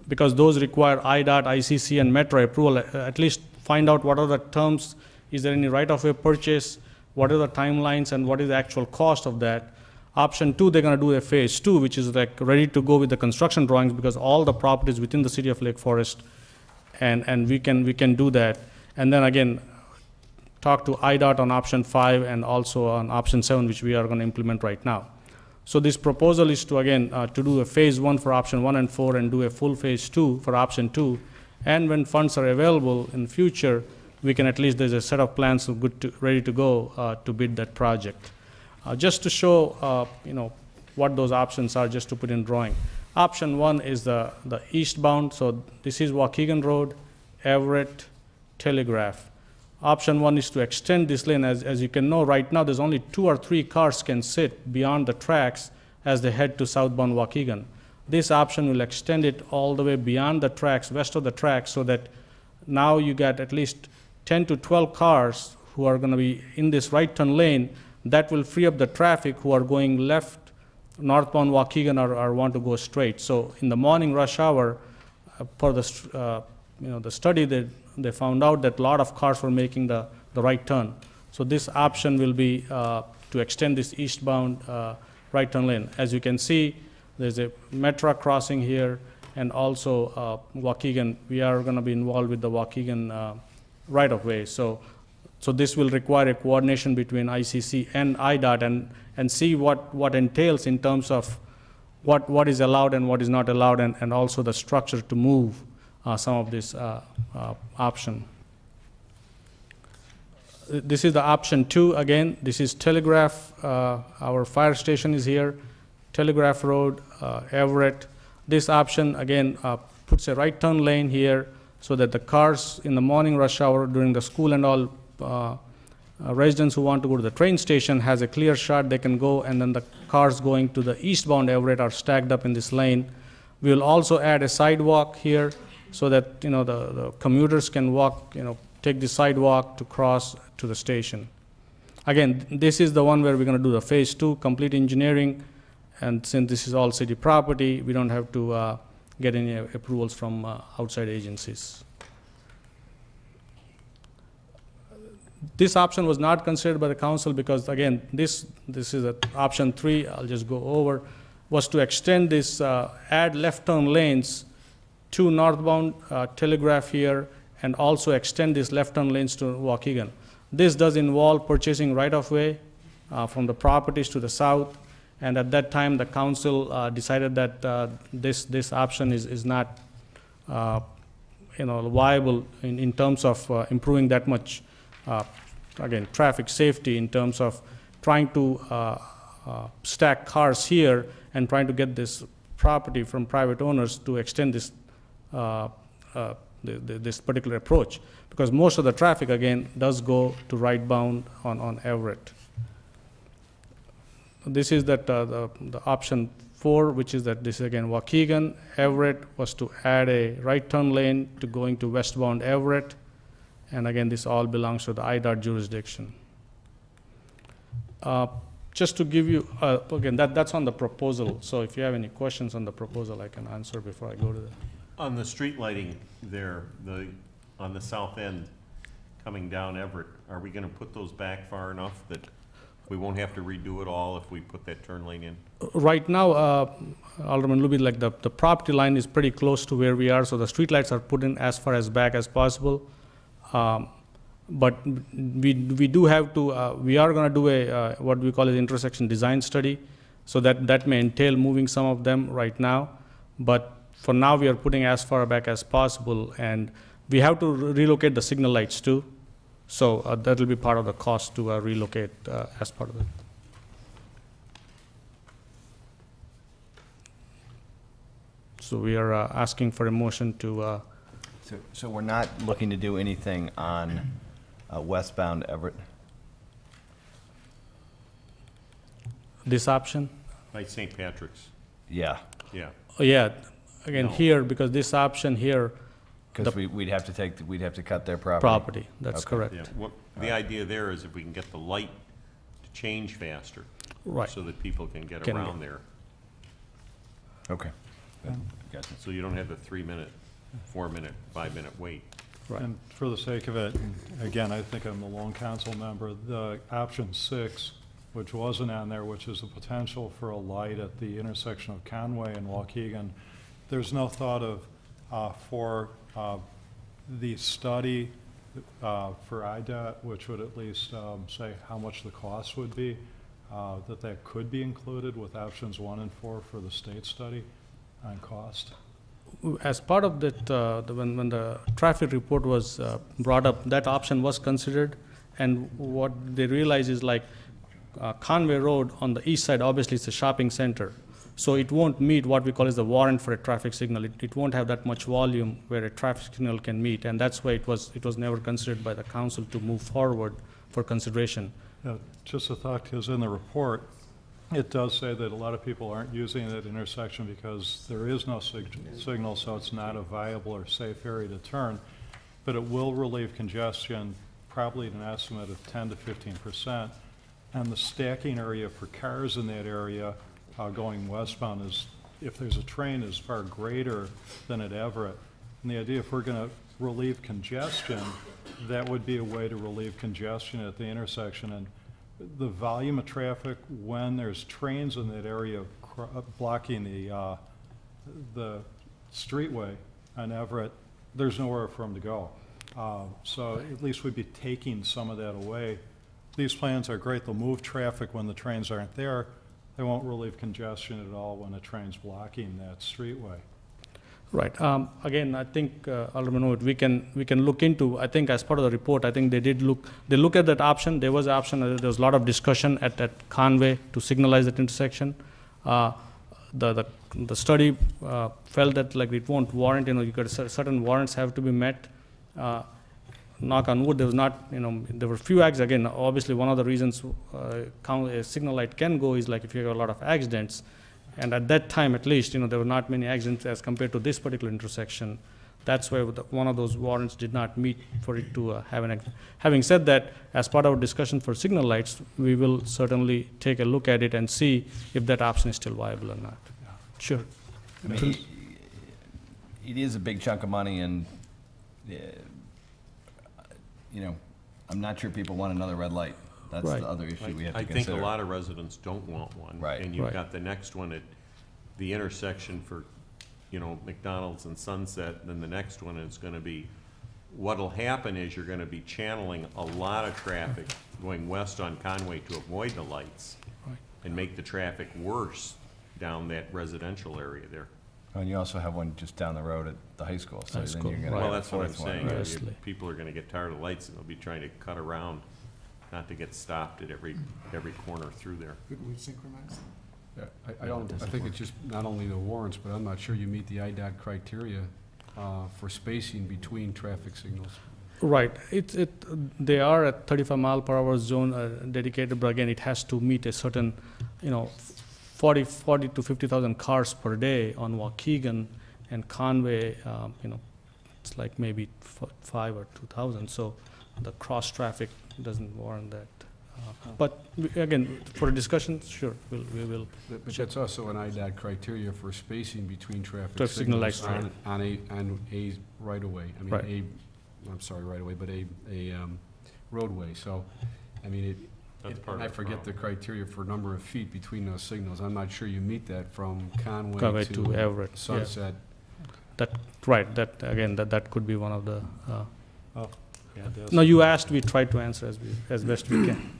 because those require IDOT, ICC, and Metro approval. At least find out what are the terms, is there any right-of-way purchase, what are the timelines, and what is the actual cost of that. Option 2, they're going to do a phase 2, which is like ready to go with the construction drawings, because all the properties within the city of Lake Forest, and we can do that. And then again, talk to IDOT on option 5 and also on option 7, which we are going to implement right now. So this proposal is to, again, to do a phase 1 for option 1 and 4 and do a full phase 2 for option 2. And when funds are available in the future, we can at least, there's a set of plans ready to go to bid that project. Just to show, what those options are, just to put in drawing. Option 1 is the eastbound. So this is Waukegan Road, Everett, Telegraph. Option 1 is to extend this lane. As you can know, right now there's only 2 or 3 cars can sit beyond the tracks as they head to southbound Waukegan. This option will extend it all the way beyond the tracks, west of the tracks, so that now you get at least 10 to 12 cars who are going to be in this right turn lane. That will free up the traffic who are going left, northbound Waukegan, or want to go straight. So in the morning rush hour, per the study, they found out that a lot of cars were making the right turn. So this option will be to extend this eastbound right turn lane. As you can see, there's a Metra crossing here, and also Waukegan. We are going to be involved with the Waukegan right-of-way. So this will require a coordination between ICC and IDOT and see what entails in terms of what is allowed and what is not allowed, and also the structure to move some of this option. This is the option 2 again. This is Telegraph. Our fire station is here. Telegraph Road, Everett. This option again puts a right turn lane here so that the cars in the morning rush hour during the school and all residents who want to go to the train station has a clear shot. They can go, and then the cars going to the eastbound Everett are stacked up in this lane. We will also add a sidewalk here so that, the commuters can walk, take the sidewalk to cross to the station. Again, this is the one where we're going to do the phase 2, complete engineering, and since this is all city property, we don't have to get any approvals from outside agencies. This option was not considered by the council because, again, this is option 3, I'll just go over, was to extend this, add left turn lanes to northbound Telegraph here, and also extend these left turn lanes to Waukegan. This does involve purchasing right-of-way from the properties to the south, and at that time, the council decided that this option is not, viable in terms of improving that much, again, traffic safety in terms of trying to stack cars here and trying to get this property from private owners to extend this this particular approach, because most of the traffic, again, does go to right-bound on Everett. This is that the option 4, which is that this is, again, Waukegan. Everett was to add a right turn lane to going to westbound Everett, and again, this all belongs to the IDOT jurisdiction. Just to give you, again, that's on the proposal, so if you have any questions on the proposal, I can answer before I go to the... On the street lighting there, on the south end, coming down Everett, are we gonna put those back far enough that we won't have to redo it all if we put that turn lane in? Right now, Alderman Luby, like the property line is pretty close to where we are, so the street lights are put in as far as back as possible. But we do have to, we are gonna do a, what we call an intersection design study, so that may entail moving some of them right now. But for now, we are putting as far back as possible, and we have to relocate the signal lights too. So that will be part of the cost to relocate as part of it. So we are asking for a motion to... So we're not looking to do anything on westbound Everett? This option? Like St. Patrick's, Yeah, yeah. Oh, yeah. Again, No. here, because this option here, because we'd have to cut their property. that's Okay. correct. Yeah, the idea there is if we can get the light to change faster. Right. So that people can get Can around there. Okay. Gotcha. So you don't have the 3-minute, 4-minute, 5-minute wait. Right. And for the sake of it, again, I think I'm the lone council member, the option 6, which wasn't on there, which is the potential for a light at the intersection of Conway and Waukegan, there's no thought of for the study for IDOT, which would at least say how much the cost would be, that could be included with options 1 and 4 for the state study on cost. As part of that, when the traffic report was brought up, that option was considered, and what they realized is like Conway Road on the east side, obviously it's a shopping center, so it won't meet what we call as the warrant for a traffic signal. It won't have that much volume where a traffic signal can meet, and that's why it was never considered by the council to move forward for consideration. Just a thought, because in the report, it does say that a lot of people aren't using that intersection because there is no signal, so it's not a viable or safe area to turn. But it will relieve congestion, probably at an estimate of 10 to 15%. And the stacking area for cars in that area going westbound is, if there's a train, is far greater than at Everett. And the idea, if we're going to relieve congestion, that would be a way to relieve congestion at the intersection. And the volume of traffic when there's trains in that area blocking the streetway on Everett, there's nowhere for them to go. So at least we'd be taking some of that away. These plans are great. They'll move traffic when the trains aren't there. They won't relieve congestion at all when a train's blocking that streetway. Right. Again, I think, Alderman Wood, we can look into, I think as part of the report, I think they look at that option. There was an option, there was a lot of discussion at Conway to signalize that intersection. The study felt that like it won't warrant, you got certain warrants have to be met. Knock on wood, there was not, there were few accidents. Again, obviously one of the reasons a signal light can go is like if you have a lot of accidents. And at that time, at least, there were not many accidents as compared to this particular intersection. That's why one of those warrants did not meet for it to have an. Having said that, as part of our discussion for signal lights, we will certainly take a look at it and see if that option is still viable or not. Sure. I mean, it is a big chunk of money, and, you know, I'm not sure people want another red light. That's Right. the other issue we have to I consider. think a lot of residents don't want one. Right. And you've Right. got the next one at the intersection for, you know, McDonald's and Sunset, and then the next one is gonna be, what'll happen is you're gonna be channeling a lot of traffic going west on Conway to avoid the lights Right. and make the traffic worse down that residential area there. And you also have one just down the road at the high school, so High then school, you're gonna right. Well, have a that's what I'm fourth one, saying. right? Obviously. People are gonna get tired of lights, and they'll be trying to cut around, not to get stopped at every corner through there. Couldn't we synchronize? Yeah, I think it's just not only the warrants, but I'm not sure you meet the IDOT criteria for spacing between traffic signals. Right. They are at 35 mile per hour zone dedicated, but again, it has to meet a certain, 40 to 50,000 cars per day on Waukegan and Conway. It's like maybe 5 or 2,000. So the cross traffic doesn't warrant that. But again, for a discussion, sure, we will. But that's also an IDOT criteria for spacing between traffic Traffic signal signals lights, on a right-of-way. I mean, Right. I'm sorry, right-of-way, but a roadway. So, I mean, That's part I of the forget the problem. criteria for number of feet between those signals. I'm not sure you meet that from Conway Conway to to Everett, yeah. Sunset. Right, that could be one of the. Oh, yeah, there's- No, you asked, we tried to answer as best we can.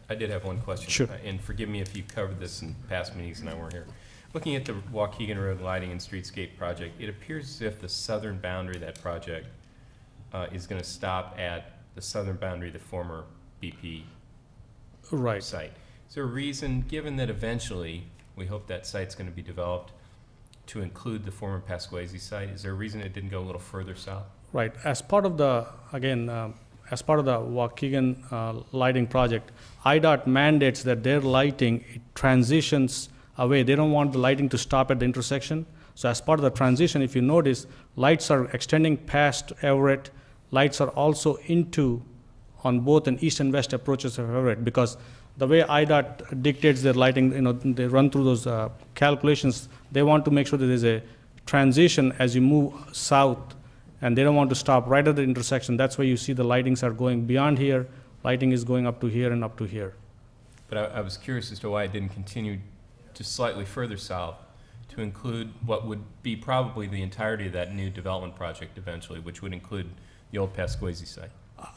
I did have one question. Sure. And forgive me if you covered this in past meetings and I weren't here. Looking at the Waukegan Road Lighting and Streetscape project, it appears as if the southern boundary of that project is going to stop at the southern boundary of the former BP Right. site. Is there a reason, given that eventually we hope that site's going to be developed, to include the former Pasquesi site? Is there a reason it didn't go a little further south? Right. As part of the, as part of the Waukegan lighting project, IDOT mandates that their lighting it transitions away. They don't want the lighting to stop at the intersection. So as part of the transition, if you notice, lights are extending past Everett. Lights are also on both an east and west approaches of Everett, because the way IDOT dictates their lighting, they run through those calculations. They want to make sure that there's a transition as you move south, and they don't want to stop right at the intersection. That's why you see the lightings are going beyond here. Lighting is going up to here and up to here. But I was curious as to why it didn't continue to slightly further south to include what would be probably the entirety of that new development project eventually, which would include the old Pasquesi site.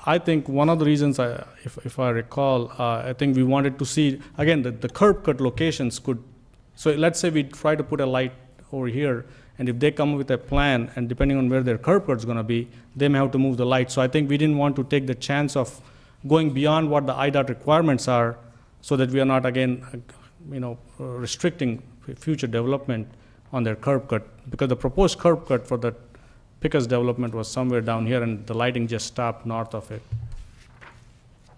I think one of the reasons, if I recall, I think we wanted to see, again, the curb cut locations could, so let's say we try to put a light over here, and if they come with a plan, and depending on where their curb cut's gonna be, they may have to move the light. So I think we didn't want to take the chance of going beyond what the IDOT requirements are, so that we are not, again, restricting future development on their curb cut, because the proposed curb cut for the Pickett's development was somewhere down here, and the lighting just stopped north of it.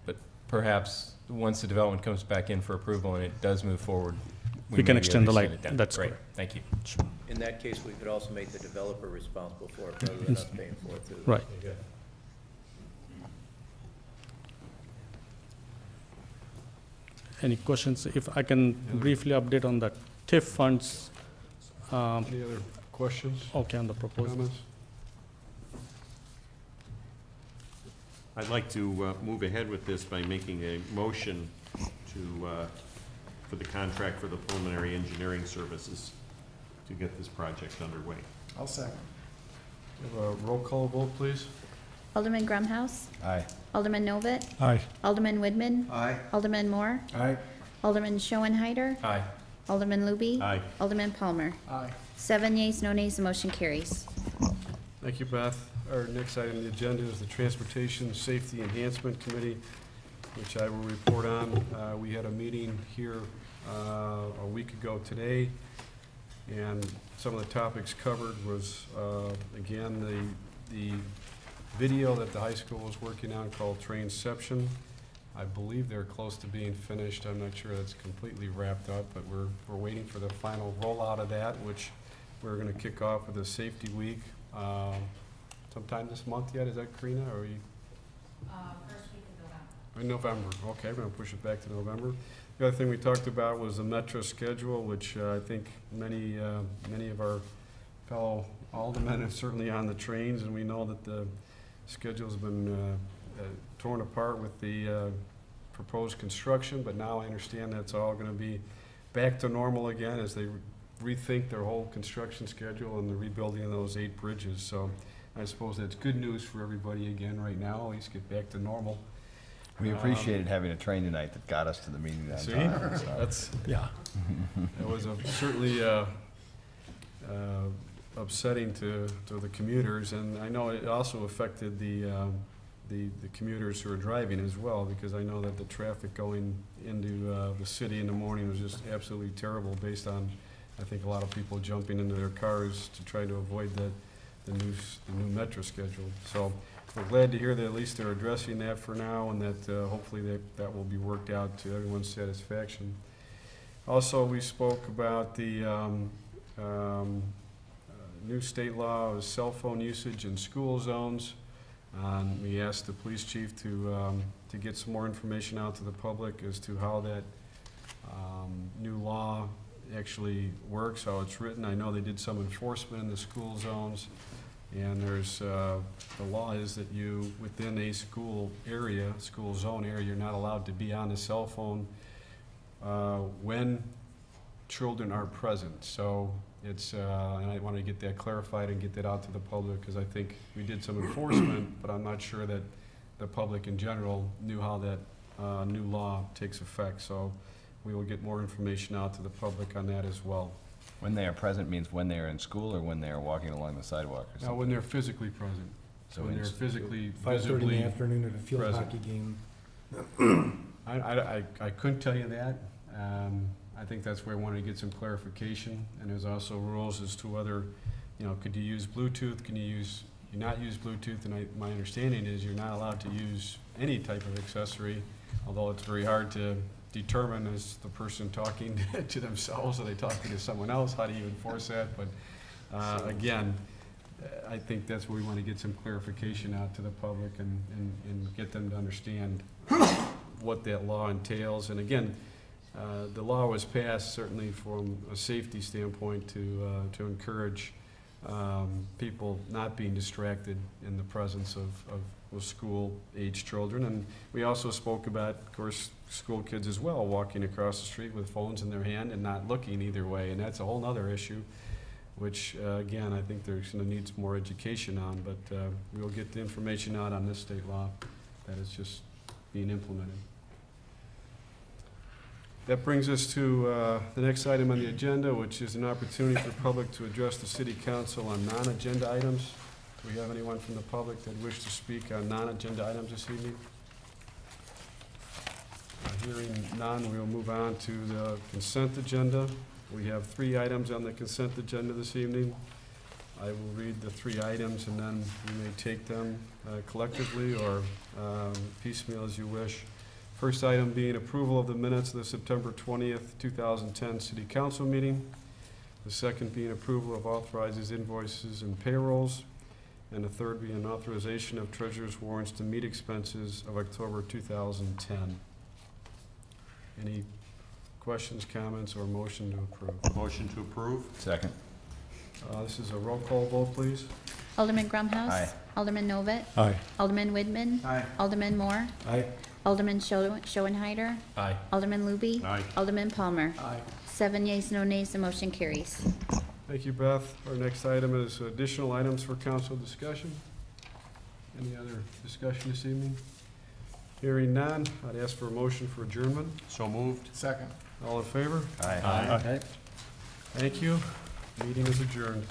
But perhaps once the development comes back in for approval and it does move forward, We may can be extend the able to light. extend it down. That's Great. correct. Thank you. In that case, we could also make the developer responsible for it rather than us paying for it too. Right. Any questions? If I can briefly update on the TIF funds. Any other questions, Okay, on the proposal. comments? I'd like to move ahead with this by making a motion for the contract for the preliminary engineering services to get this project underway. I'll second. Have a roll call vote, please. Alderman Grumhouse. Aye. Alderman Novit. Aye. Alderman Widman. Aye. Alderman Moore. Aye. Alderman Schoenhyder. Aye. Alderman Luby. Aye. Alderman Palmer. Aye. 7 yeas, no nays, the motion carries. Thank you, Beth. Our next item on the agenda is the Transportation Safety Enhancement Committee, which I will report on. We had a meeting here a week ago today, and some of the topics covered was, again, the video that the high school was working on called Trainception, I believe they're close to being finished. I'm not sure that's completely wrapped up, but we're waiting for the final rollout of that, which we're gonna kick off with a safety week, sometime this month yet. Is that Karina, or are we? First week of November. In November, okay, we're gonna push it back to November. The other thing we talked about was the Metro schedule, which I think many of our fellow aldermen are certainly on the trains, and we know that the schedule's been torn apart with the proposed construction, but now I understand that's all gonna be back to normal again as they rethink their whole construction schedule and the rebuilding of those 8 bridges. So I suppose that's good news for everybody again right now, at least get back to normal. We appreciated having a train tonight that got us to the meeting on See, time. So. that's, Yeah. that was certainly upsetting to the commuters, and I know it also affected the commuters who are driving as well, because I know that the traffic going into the city in the morning was just absolutely terrible, based on, I think, a lot of people jumping into their cars to try to avoid the new Metro schedule. So we're glad to hear that at least they're addressing that for now, and that hopefully that will be worked out to everyone's satisfaction. Also, we spoke about the new state law of cell phone usage in school zones. We asked the police chief to get some more information out to the public as to how that new law actually works, how it's written. I know they did some enforcement in the school zones, and there's the law is that you, within a school zone area, you're not allowed to be on the cell phone when children are present. So it's, and I want to get that clarified and get that out to the public, because I think we did some enforcement, but I'm not sure that the public in general knew how that new law takes effect. So we will get more information out to the public on that as well. When they are present means when they are in school or when they are walking along the sidewalk or something? Now, when they're physically present. So when they're physically, 5:30 in visibly the afternoon at a field present. hockey game. I couldn't tell you that. I think that's where I wanted to get some clarification, and there's also rules as to whether, could you use Bluetooth, can you not use Bluetooth, and my understanding is you're not allowed to use any type of accessory, although it's very hard to determine, as the person talking to themselves, are they talking to someone else, how do you enforce that? But again, I think that's where we want to get some clarification out to the public and get them to understand what that law entails. And again, the law was passed certainly from a safety standpoint to encourage people not being distracted in the presence of school-age children. And we also spoke about, of course, school kids as well, walking across the street with phones in their hand and not looking either way. And that's a whole other issue, which, again, I think there's going to need some more education on. But we'll get the information out on this state law that is just being implemented. That brings us to the next item on the agenda, which is an opportunity for public to address the City Council on non-agenda items. Do we have anyone from the public that wish to speak on non-agenda items this evening? Hearing none, we will move on to the consent agenda. We have 3 items on the consent agenda this evening. I will read the 3 items, and then you may take them collectively or piecemeal as you wish. First item being approval of the minutes of the September 20th, 2010 City Council meeting. The second being approval of authorized invoices and payrolls. And the third being authorization of treasurer's warrants to meet expenses of October 2010. Any questions, comments, or motion to approve? Motion to approve? Second. This is a roll call vote, please. Alderman Grumhouse. Aye. Alderman Novett. Aye. Alderman Widman. Aye. Alderman Moore. Aye. Alderman Schoenhyder. Aye. Alderman Luby. Aye. Alderman Palmer. Aye. 7 yeas, no nays, the motion carries. Thank you, Beth. Our next item is additional items for council discussion. Any other discussion this evening? Hearing none, I'd ask for a motion for adjournment. So moved. Second. All in favor? Aye. Aye. Thank you. Meeting is adjourned.